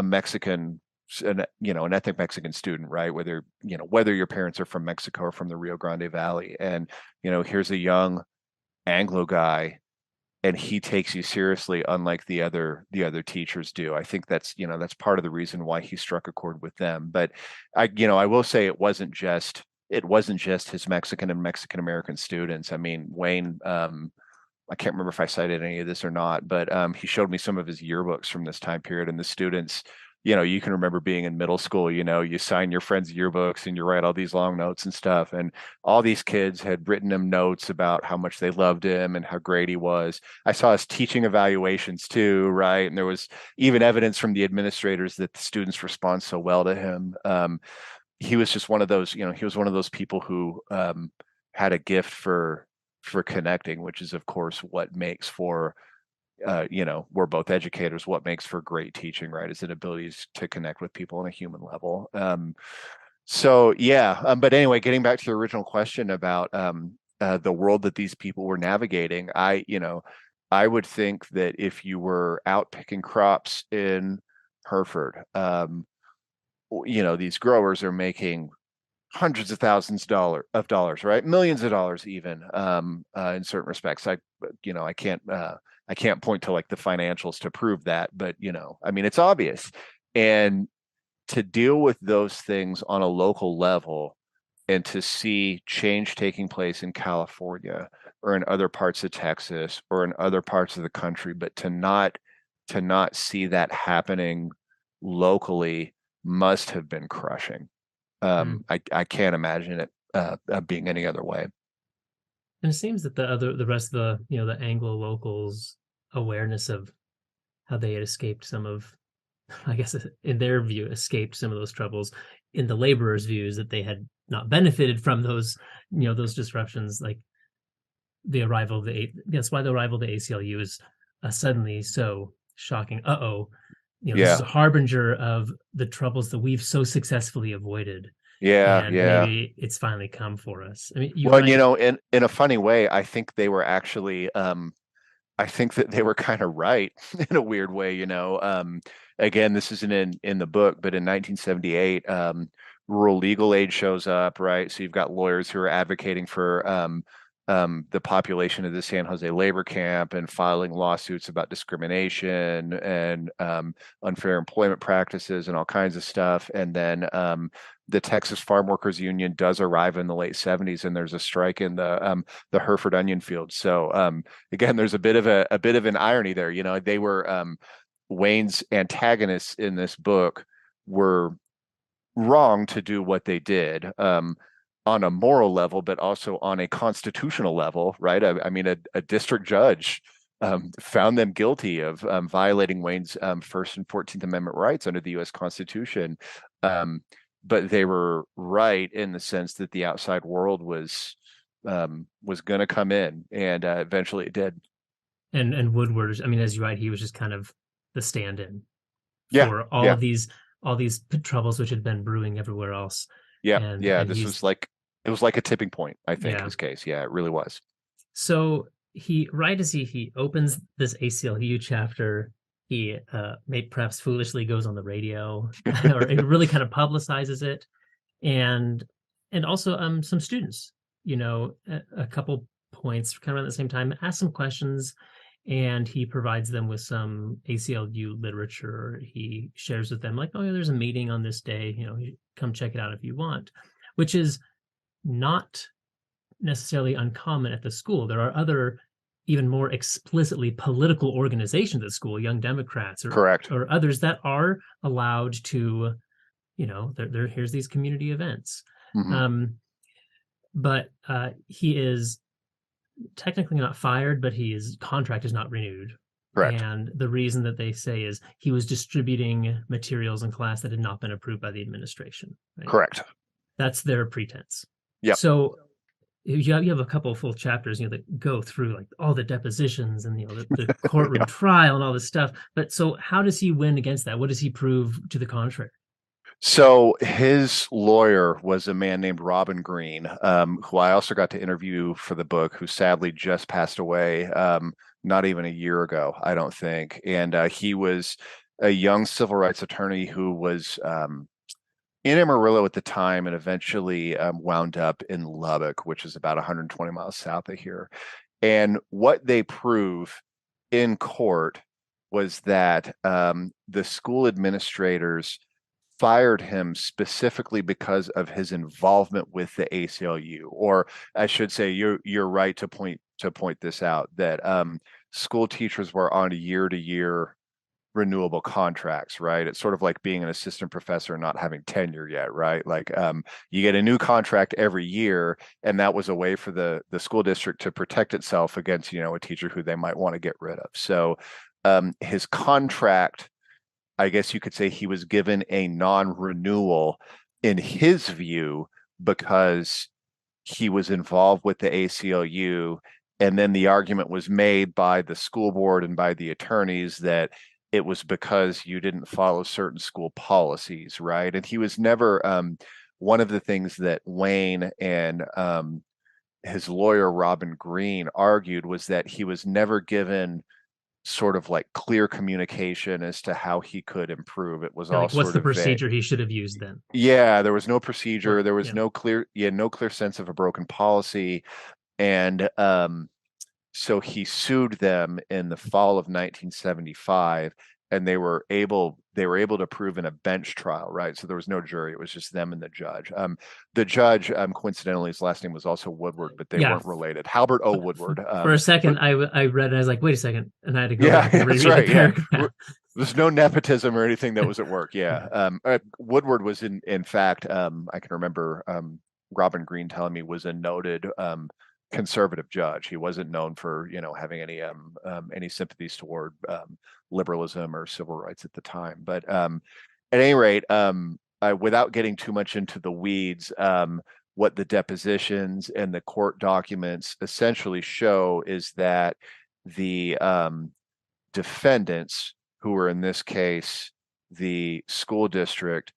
Mexican, an ethnic Mexican student, right? Whether your parents are from Mexico or from the Rio Grande Valley, and here's a young Anglo guy, and he takes you seriously, unlike the other teachers do. I think that's part of the reason why he struck a chord with them. But I will say it wasn't just his Mexican and Mexican American students. I mean, Wayne, I can't remember if I cited any of this or not, but he showed me some of his yearbooks from this time period, and the students, you can remember being in middle school, you sign your friends' yearbooks and you write all these long notes and stuff. And all these kids had written him notes about how much they loved him and how great he was. I saw his teaching evaluations too, right? And there was even evidence from the administrators that the students respond so well to him. He was just one of those, he was one of those people who had a gift for connecting, which is of course what makes for we're both educators, what makes for great teaching, right? Is an ability to connect with people on a human level. So yeah, but anyway, getting back to the original question about the world that these people were navigating, I would think that if you were out picking crops in Hereford, these growers are making hundreds of thousands of dollars, right? Millions of dollars even, in certain respects. I can't point to like the financials to prove that, but I mean, it's obvious. And to deal with those things on a local level and to see change taking place in California or in other parts of Texas or in other parts of the country, but to not see that happening locally must have been crushing. Mm. I can't imagine it being any other way. And it seems that the rest of the Anglo locals' awareness of how they had escaped some of, I guess, in their view, escaped some of those troubles. In the laborers' views, that they had not benefited from those disruptions, like the arrival of that's why the arrival of the ACLU is suddenly so shocking. This is Yeah, a harbinger of the troubles that we've so successfully avoided, yeah, and yeah. maybe it's finally come for us. I mean, you Well, write. in a funny way, I think they were actually I think that they were kind of right in a weird way. Again, this isn't in the book, but in 1978, rural legal aid shows up, right? So you've got lawyers who are advocating for the population of the San Jose labor camp and filing lawsuits about discrimination and unfair employment practices and all kinds of stuff. And then the Texas Farm Workers Union does arrive in the late 70s, and there's a strike in the Hereford onion field. So again, there's a bit of an irony there. They were Wayne's antagonists in this book were wrong to do what they did on a moral level, but also on a constitutional level, right? I mean, a district judge found them guilty of violating Wayne's First and 14th Amendment rights under the U.S. Constitution. But they were right in the sense that the outside world was going to come in, and eventually it did. And Woodward, I mean, as you write, he was just kind of the stand-in Yeah, for yeah, all these troubles which had been brewing everywhere else. yeah, And yeah. and This he's was like it was like a tipping point, I think, yeah. his case. Yeah, it really was. So he right as he opens this ACLU chapter, he may perhaps foolishly goes on the radio or he really kind of publicizes it, and also some students, a couple points kind of around the same time, ask some questions, and he provides them with some ACLU literature. He shares with them like, oh yeah, there's a meeting on this day, come check it out if you want, which is not necessarily uncommon at the school. There are other even more explicitly political organizations at school, Young Democrats Correct. or others that are allowed to, here's these community events. Hmm. Um, but he is technically not fired, but his contract is not renewed. Correct. And the reason that they say is he was distributing materials in class that had not been approved by the administration. Right? Correct. That's their pretense. Yep. So you have a couple of full chapters, that go through like all the depositions and the courtroom Yeah. trial and all this stuff. But so how does he win against that? What does he prove to the contrary? So his lawyer was a man named Robin Green, who I also got to interview for the book, who sadly just passed away not even a year ago, I don't think. And he was a young civil rights attorney who was in Amarillo at the time and eventually wound up in Lubbock, which is about 120 miles south of here. And what they prove in court was that the school administrators fired him specifically because of his involvement with the ACLU. Or I should say, you're right to point this out, that school teachers were on year-to-year renewable contracts, right? It's sort of like being an assistant professor and not having tenure yet, right? Like you get a new contract every year, and that was a way for the school district to protect itself against, a teacher who they might want to get rid of. So his contract, I guess you could say, he was given a non-renewal in his view because he was involved with the ACLU. And then the argument was made by the school board and by the attorneys that it was because you didn't follow certain school policies, right? And he was never one of the things that Wayne and his lawyer, Robin Green, argued was that he was never given sort of like clear communication as to how he could improve. It was Yeah, all like what's sort the of vague. procedure he should have used then? Yeah, there was no procedure. Or There was yeah. no clear sense of a broken policy. And so he sued them in the fall of 1975, and they were able to prove in a bench trial, right? So there was no jury; it was just them and the judge. The judge, coincidentally, his last name was also Woodward, but they Yeah. weren't related. Halbert O. Woodward. For a second, But I read and I was like, wait a second, and I had to go yeah, back and that's reread the right. Yeah. paragraph. There's no nepotism or anything that was at work. Yeah. Yeah. Woodward was in fact, I can remember Robin Greene telling me was a noted conservative judge. He wasn't known for, having any sympathies toward liberalism or civil rights at the time. But at any rate, without getting too much into the weeds, what the depositions and the court documents essentially show is that the defendants, who were in this case the school district,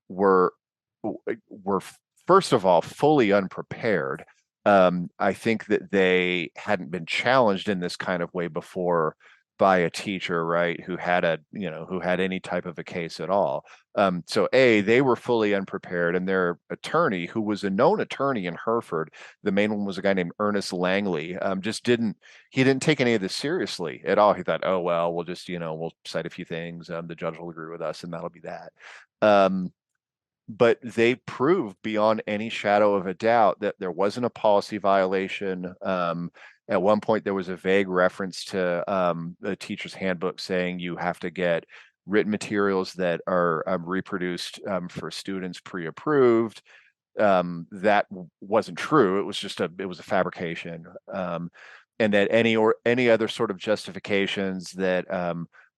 were were first of all fully unprepared. I think that they hadn't been challenged in this kind of way before by a teacher, right, who had any type of a case at all. So they were fully unprepared, and their attorney, who was a known attorney in Hereford, the main one was a guy named Ernest Langley, just didn't take any of this seriously at all. He thought, oh well, we'll just we'll cite a few things, the judge will agree with us, and that'll be that. But they proved beyond any shadow of a doubt that there wasn't a policy violation. At one point, there was a vague reference to the teacher's handbook saying you have to get written materials that are reproduced for students pre-approved. That wasn't true. It was a fabrication. And that any other sort of justifications that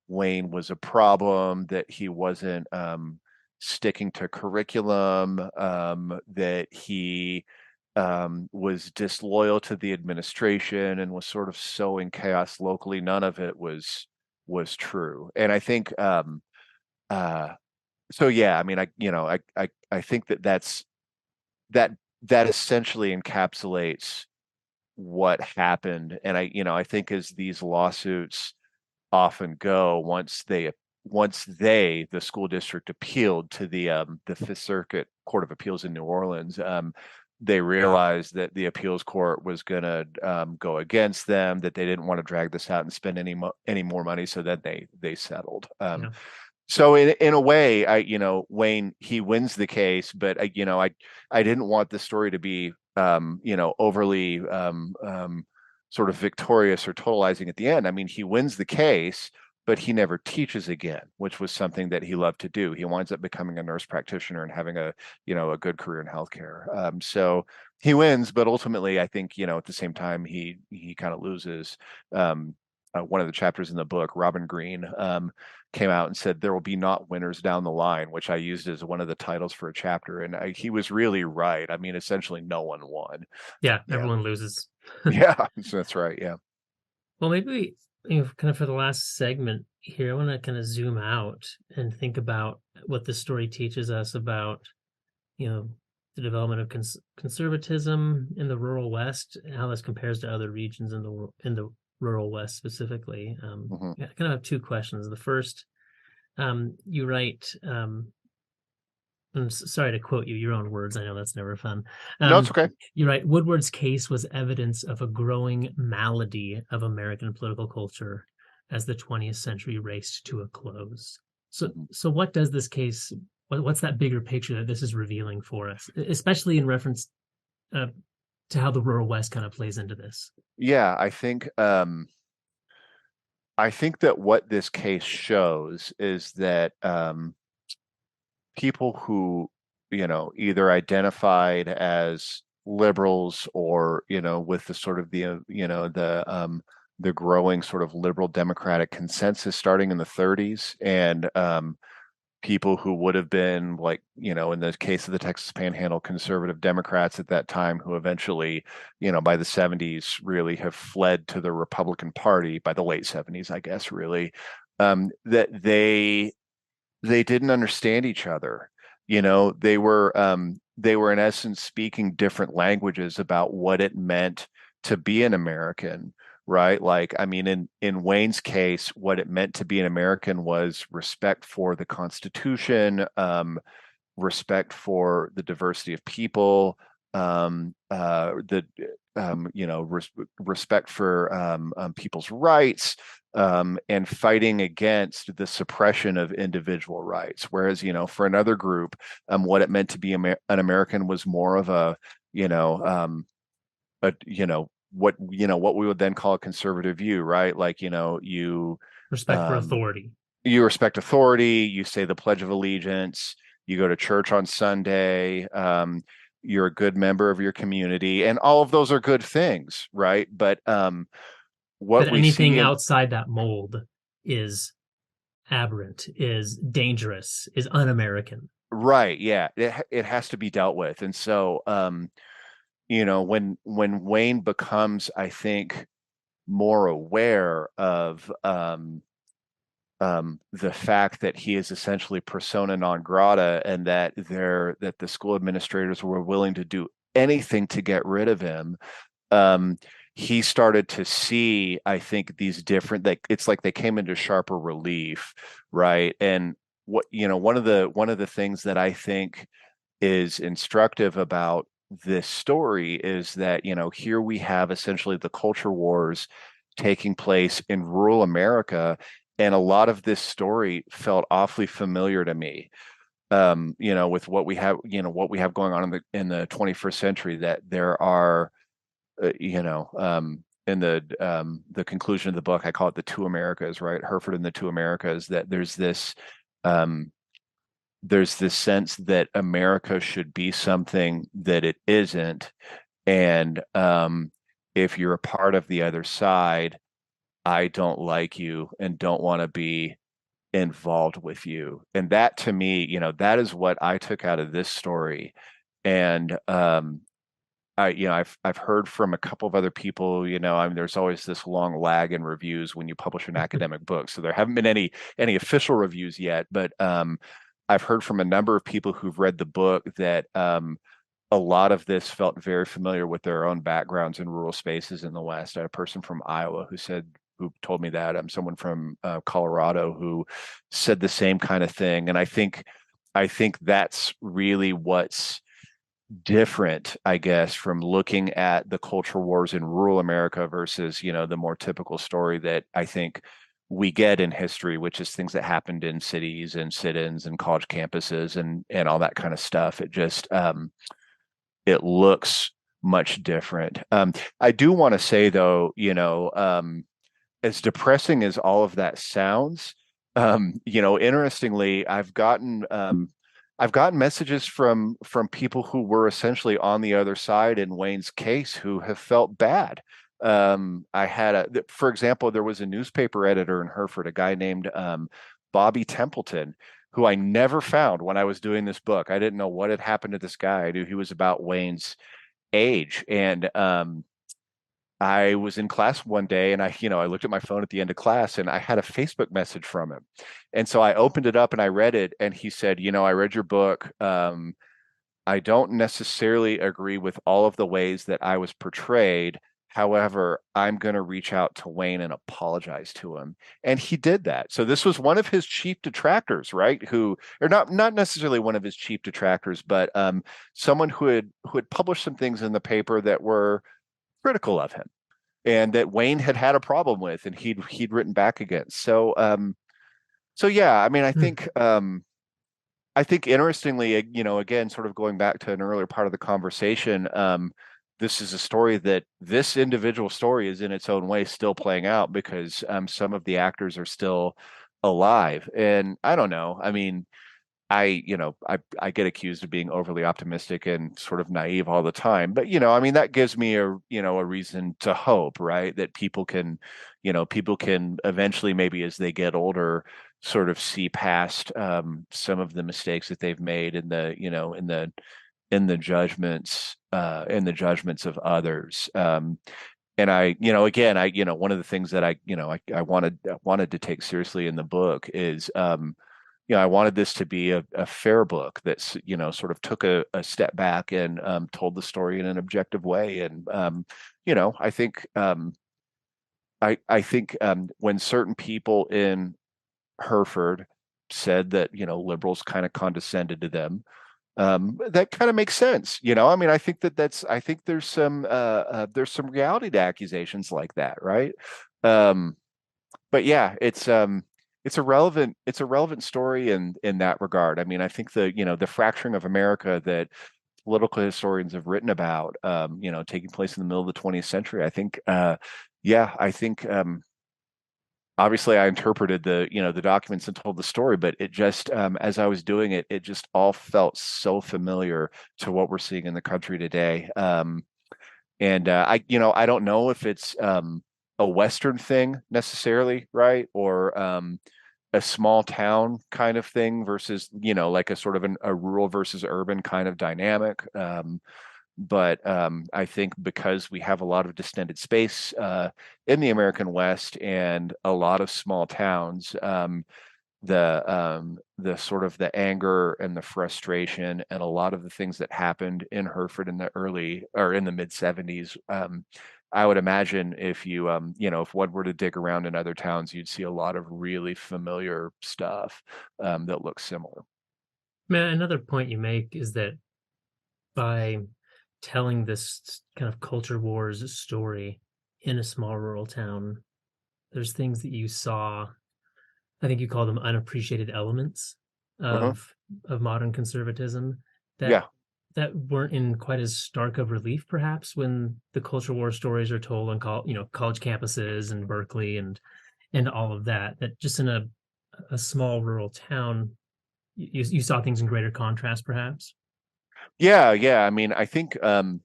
Wayne was a problem, that he wasn't sticking to curriculum, that he was disloyal to the administration and was sort of sowing chaos locally. None of it was true. And I think so. Yeah, I mean, I think that essentially encapsulates what happened. And I think as these lawsuits often go, the school district appealed to the Fifth Circuit Court of Appeals in New Orleans, they realized that the appeals court was going to go against them, that they didn't want to drag this out and spend any more money, so that they settled. Yeah. So in a way, Wayne, he wins the case, but I didn't want the story to be overly sort of victorious or totalizing at the end. I mean, he wins the case, but he never teaches again, which was something that he loved to do. He winds up becoming a nurse practitioner and having a good career in healthcare. So he wins, but ultimately, I think at the same time he kind of loses. One of the chapters in the book, Robin Greene came out and said there will be not winners down the line, which I used as one of the titles for a chapter, and he was really right. I mean, essentially, no one won. Yeah, Yeah. everyone loses. Yeah, that's right. Yeah. Well, maybe kind of for the last segment here, I want to kind of zoom out and think about what the story teaches us about, the development of conservatism in the rural West, and how this compares to other regions in the rural West specifically. I kind of have two questions. The first, you write, I'm sorry to quote you, your own words. I know that's never fun. No, it's okay. You write, Woodward's case was evidence of a growing malady of American political culture as the 20th century raced to a close. So what does this case, what's that bigger picture that this is revealing for us, especially in reference to how the rural West kind of plays into this? Yeah, I think that what this case shows is that people who either identified as liberals or with the sort of the growing sort of liberal democratic consensus starting in the 30s, and people who would have been, like, in the case of the Texas Panhandle, conservative Democrats at that time, who eventually, by the 70s really have fled to the Republican Party, by the late 70s, I guess, really, that they didn't understand each other. They were in essence speaking different languages about what it meant to be an American, right? Like, I mean, in Wayne's case, what it meant to be an American was respect for the Constitution, respect for the diversity of people, the respect for people's rights, and fighting against the suppression of individual rights. Whereas, for another group, what it meant to be an American was more of you know, um, what we would then call a conservative view, right? Like, Respect for um, authority. you respect authority, you say the Pledge of Allegiance, you go to church on Sunday, you're a good member of your community, and all of those are good things, right? But what That we anything see in outside that mold is aberrant, is dangerous, is un-American. right, yeah, it has to be dealt with. And so when Wayne becomes, I think, more aware of the fact that he is essentially persona non grata, and that the school administrators were willing to do anything to get rid of him. um, he started to see, I think, these different, like, it's like they came into sharper relief, right? And one of the things that I think is instructive about this story is that, here we have essentially the culture wars taking place in rural America. And a lot of this story felt awfully familiar to me, with what we have going on in the 21st century, that there are, in the conclusion of the book, I call it the two Americas, right? Hereford and the two Americas, that um, there's this sense that America should be something that it isn't. And if you're a part of the other side, I don't like you and don't want to be involved with you. And that, to me, that is what I took out of this story. And I've heard from a couple of other people, I mean, there's always this long lag in reviews when you publish an academic book. So there haven't been any official reviews yet, but I've heard from a number of people who've read the book that a lot of this felt very familiar with their own backgrounds in rural spaces in the West. I had a person from Iowa who told me that. Someone from Colorado who said the same kind of thing. And I think that's really what's different, I guess, from looking at the culture wars in rural America versus, the more typical story that I think we get in history, which is things that happened in cities and sit-ins and college campuses and all that kind of stuff. It looks much different. I do want to say, though, as depressing as all of that sounds, interestingly, I've gotten messages from people who were essentially on the other side in Wayne's case who have felt bad. For example, there was a newspaper editor in Hereford, a guy named Bobby Templeton, who I never found when I was doing this book. I didn't know what had happened to this guy. I knew he was about Wayne's age, and I was in class one day, and I looked at my phone at the end of class, and I had a Facebook message from him. And so I opened it up and I read it, and he said, I read your book. I don't necessarily agree with all of the ways that I was portrayed. However, I'm going to reach out to Wayne and apologize to him. And he did that. So this was one of his chief detractors, right? Or not necessarily one of his chief detractors, but someone who had published some things in the paper that were critical of him, and that Wayne had a problem with, and he'd written back against. So yeah, I mean, I think interestingly, again, sort of going back to an earlier part of the conversation, this is a story that this individual story is in its own way still playing out, because some of the actors are still alive. And I don't know. I mean, I get accused of being overly optimistic and sort of naive all the time, but I mean, that gives me a reason to hope, right? That people can eventually, maybe as they get older, sort of see past some of the mistakes that they've made in the judgments of others. And again, one of the things that I wanted to take seriously in the book is, I wanted this to be a fair book that's, sort of took a step back and told the story in an objective way. And, I think, when certain people in Hereford said that, liberals kind of condescended to them, That kind of makes sense. I mean, I think there's some reality to accusations like that, right? Um, but yeah, it's a relevant story in that regard. I mean, I think the fracturing of America that political historians have written about, taking place in the middle of the 20th century. I think obviously I interpreted the documents and told the story, but it just as I was doing it, it just all felt so familiar to what we're seeing in the country today. And I don't know if it's a Western thing necessarily, right? Or a small town kind of thing versus, like a sort of a rural versus urban kind of dynamic. But I think because we have a lot of distended space in the American West and a lot of small towns, the sort of the anger and the frustration and a lot of the things that happened in Hereford in the early or in the mid 70s. I would imagine if one were to dig around in other towns, you'd see a lot of really familiar stuff that looks similar. Man, another point you make is that by telling this kind of culture wars story in a small rural town, there's things that you saw. I think you call them unappreciated elements Uh-huh. of modern conservatism that Yeah. that weren't in quite as stark of relief, perhaps, when the culture war stories are told on college campuses and Berkeley and all of that. That just in a small rural town, you saw things in greater contrast, perhaps. Yeah, yeah. I mean, I think um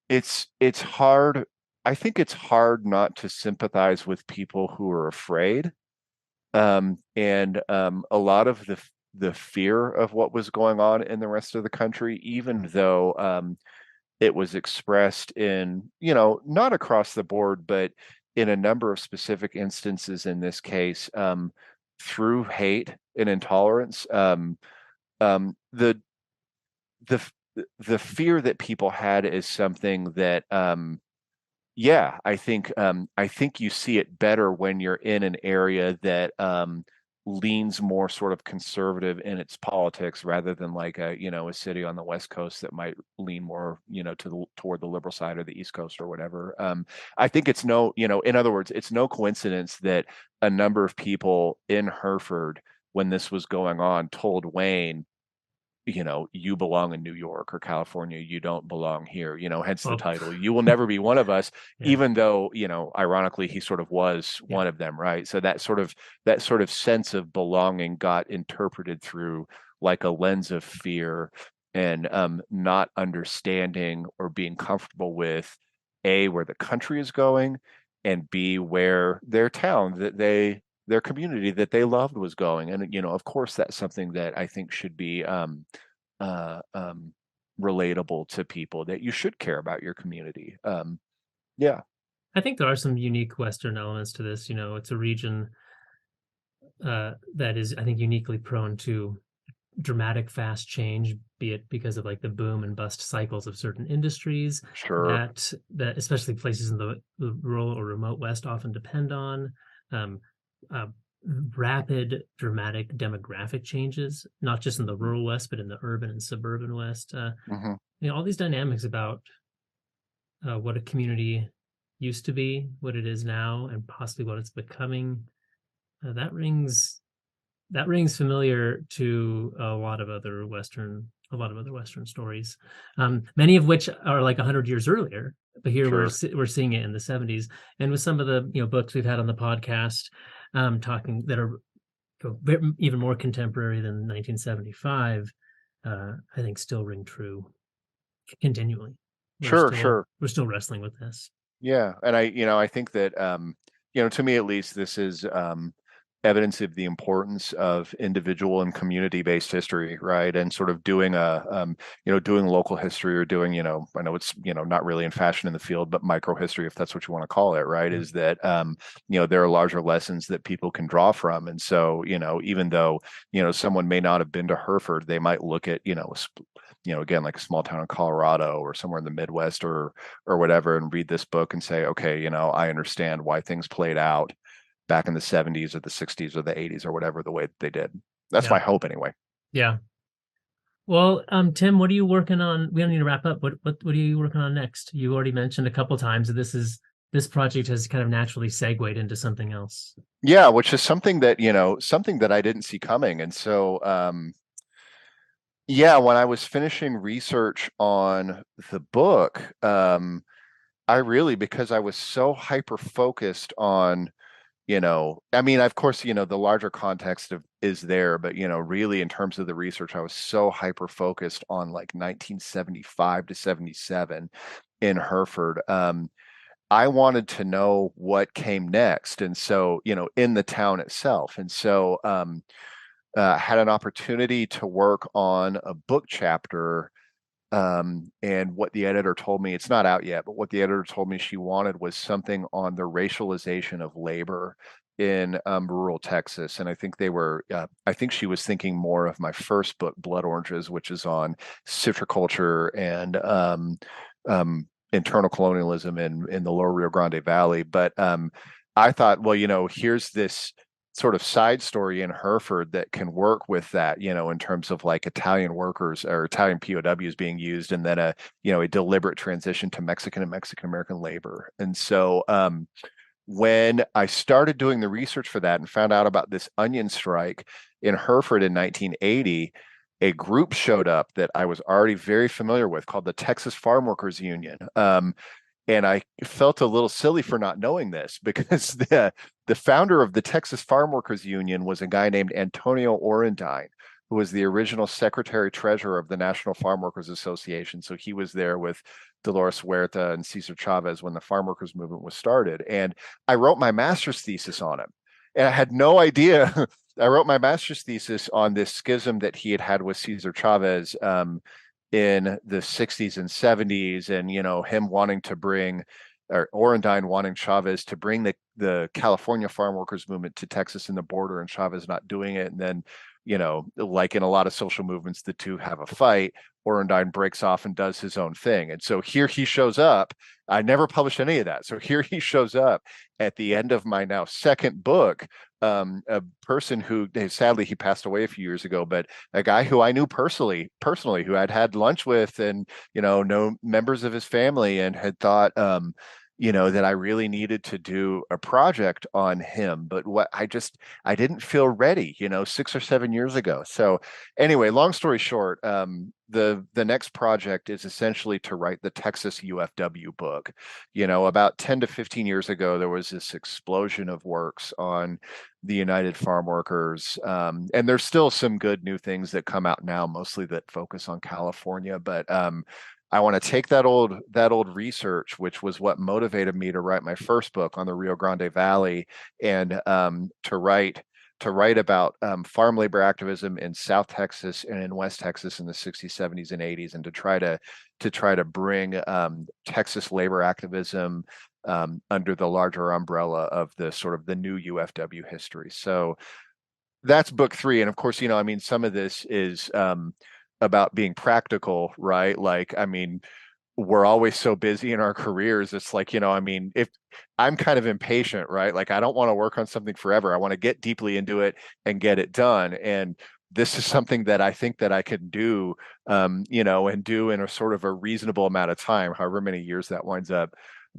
it's hard. I think it's hard not to sympathize with people who are afraid. And a lot of the fear of what was going on in the rest of the country, even though it was expressed in, not across the board, but in a number of specific instances in this case, through hate and intolerance. The the fear that people had is something that yeah, I think you see it better when you're in an area that leans more sort of conservative in its politics rather than like a city on the West Coast that might lean more, toward the liberal side or the East Coast or whatever. I think it's in other words, it's no coincidence that a number of people in Hereford when this was going on told Wayne, you belong in New York or California, you don't belong here, hence the Well, title. You will never be one of us, yeah, even though, ironically, he sort of was yeah. one of them, right? So that sort of sense of belonging got interpreted through like a lens of fear and not understanding or being comfortable with A, where the country is going, and B, where their town their community that they loved was going. And, of course, that's something that I think should be uh, um, relatable to people that you should care about your community. Yeah, I think there are some unique Western elements to this. It's a region that is, I think, uniquely prone to dramatic fast change, be it because of like the boom and bust cycles of certain industries sure. that especially places in the rural or remote West often depend on. Um, uh, Rapid, dramatic demographic changes, not just in the rural West, but in the urban and suburban West. Mm-hmm. All these dynamics about what a community used to be, what it is now, and possibly what it's becoming. That rings familiar to a lot of other Western stories, many of which are like 100 years earlier. But here we're Sure. we're seeing it in the 70s, and with some of the books we've had on the podcast, talking that are even more contemporary than 1975, I think still ring true continually. We're Sure. still Sure. we're still wrestling with this. Yeah, and I think that to me at least, this is evidence of the importance of individual and community-based history, right? And sort of doing doing local history or doing, I know it's, not really in fashion in the field, but micro history, if that's what you want to call it, right? Yeah. Is that there are larger lessons that people can draw from, and so, even though, someone may not have been to Hereford, they might look at, again, like a small town in Colorado or somewhere in the Midwest or whatever and read this book and say, okay, I understand why things played out back in the 70s or the 60s or the 80s or whatever the way that they did. That's Yeah. my hope anyway. Yeah. Well, Tim, what are you working on? We don't need to wrap up. What are you working on next? You already mentioned a couple times that this project has kind of naturally segued into something else. Yeah, which is something that, something that I didn't see coming. And so, yeah, when I was finishing research on the book, I really, because I was so hyper focused on, I mean, of course, the larger context is there, but, really in terms of the research, I was so hyper focused on like 1975 to 77 in Hereford. I wanted to know what came next. And so, in the town itself. And so, had an opportunity to work on a book chapter. And what the editor told me, it's not out yet, but what the editor told me she wanted was something on the racialization of labor in rural Texas. And I think she was thinking more of my first book, Blood Oranges, which is on citriculture and internal colonialism in the lower Rio Grande Valley. But I thought, well, here's this sort of side story in Hereford that can work with that, in terms of like Italian workers or Italian POWs being used, and then a deliberate transition to Mexican and Mexican American labor. And so, when I started doing the research for that and found out about this onion strike in Hereford in 1980, a group showed up that I was already very familiar with called the Texas Farm Workers Union. And I felt a little silly for not knowing this because the founder of the Texas Farm Workers Union was a guy named Antonio Orendine, who was the original secretary treasurer of the National Farm Workers Association. So he was there with Dolores Huerta and Cesar Chavez when the farm workers movement was started. And I wrote my master's thesis on him. And I had no idea. I wrote my master's thesis on this schism that he had had with Cesar Chavez in the 60s and 70s, and him wanting to bring, or Orendine wanting Chavez to bring the California farm workers movement to Texas and the border, and Chavez not doing it. And then, like in a lot of social movements, the two have a fight. Orendine breaks off and does his own thing. And so here he shows up. I never published any of that. So here he shows up at the end of my now second book, a person who sadly he passed away a few years ago, but a guy who I knew personally, who I'd had lunch with, and know members of his family, and had thought that I really needed to do a project on him, but I didn't feel ready, 6 or 7 years ago. So anyway, long story short, the next project is essentially to write the Texas UFW book. About 10 to 15 years ago, there was this explosion of works on the United Farm Workers. And there's still some good new things that come out now, mostly that focus on California. But I want to take that old research, which was what motivated me to write my first book on the Rio Grande Valley, and to write about farm labor activism in South Texas and in West Texas in the 60s, 70s, and 80s, and to try to bring Texas labor activism under the larger umbrella of the sort of the new UFW history. So that's book three. And of course, some of this is about being practical, right? Like, we're always so busy in our careers. It's like, if I'm kind of impatient, right? Like, I don't want to work on something forever. I want to get deeply into it and get it done. And this is something that I think that I can do, and do in a sort of a reasonable amount of time, however many years that winds up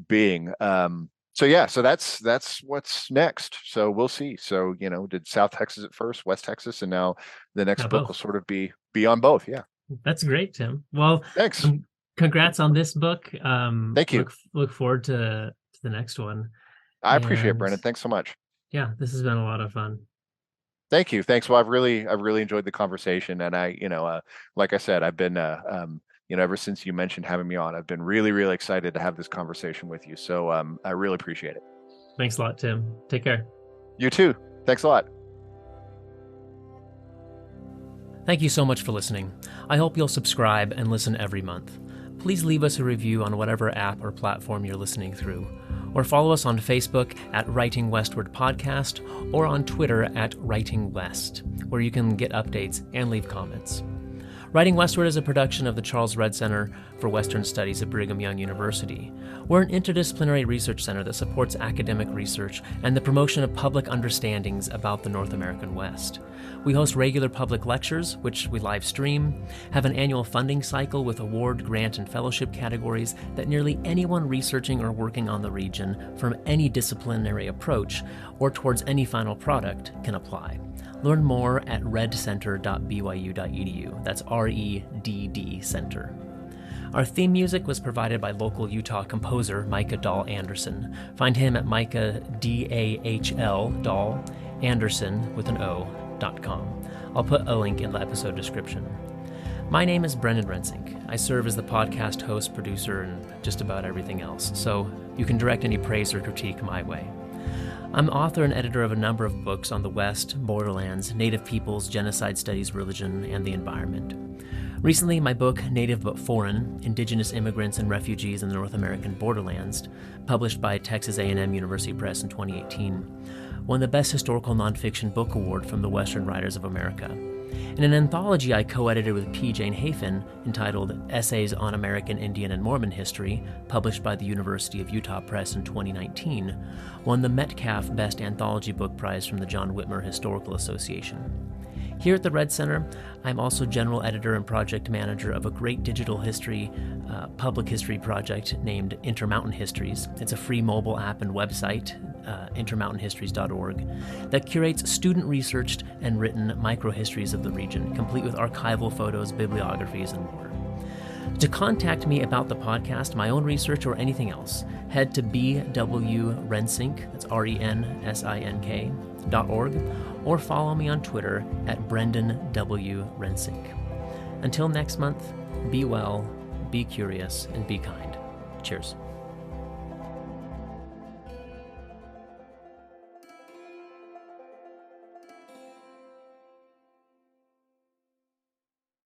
being. So yeah, so that's what's next. So we'll see. So, did South Texas at first, West Texas, and now the next Now book both. will sort of be on both. Yeah. That's great, Tim. Well, Thanks. congrats on this book. Thank you. Look forward to the next one. I appreciate it, And Brendan. Thanks so much. yeah, this has been a lot of fun. Thank you. Thanks. Well, I've really enjoyed the conversation, and like I said, I've been, ever since you mentioned having me on, I've been really, really excited to have this conversation with you. So, I really appreciate it. Thanks a lot, Tim. Take care. You too. Thanks a lot. Thank you so much for listening. I hope you'll subscribe and listen every month. Please leave us a review on whatever app or platform you're listening through, or follow us on Facebook at Writing Westward Podcast, or on Twitter at Writing West, where you can get updates and leave comments. Writing Westward is a production of the Charles Redd Center for Western Studies at Brigham Young University. We're an interdisciplinary research center that supports academic research and the promotion of public understandings about the North American West. We host regular public lectures, which we live stream, have an annual funding cycle with award, grant, and fellowship categories that nearly anyone researching or working on the region from any disciplinary approach or towards any final product can apply. Learn more at reddcenter.byu.edu. That's REDD Center. Our theme music was provided by local Utah composer Micah Dahl Anderson. Find him at Micah, D-A-H-L, Dahl, Anderson, with an O.com. I'll put a link in the episode description. My name is Brendan Rensink. I serve as the podcast host, producer, and just about everything else, so you can direct any praise or critique my way. I'm author and editor of a number of books on the West, borderlands, Native peoples, genocide studies, religion, and the environment. Recently, my book, Native But Foreign, Indigenous Immigrants and Refugees in the North American Borderlands, published by Texas A&M University Press in 2018, won the Best Historical Nonfiction Book Award from the Western Writers of America. In an anthology I co-edited with P. Jane Hafen entitled Essays on American Indian and Mormon History, published by the University of Utah Press in 2019, won the Metcalf Best Anthology Book Prize from the John Whitmer Historical Association. Here at the Redd Center, I'm also general editor and project manager of a great digital history, public history project named Intermountain Histories. It's a free mobile app and website, intermountainhistories.org, that curates student-researched and written microhistories of the region, complete with archival photos, bibliographies, and more. To contact me about the podcast, my own research, or anything else, head to bwrensink, that's RENSINK.org, or follow me on Twitter at Brendan W. Rensink. Until next month, be well, be curious, and be kind. Cheers.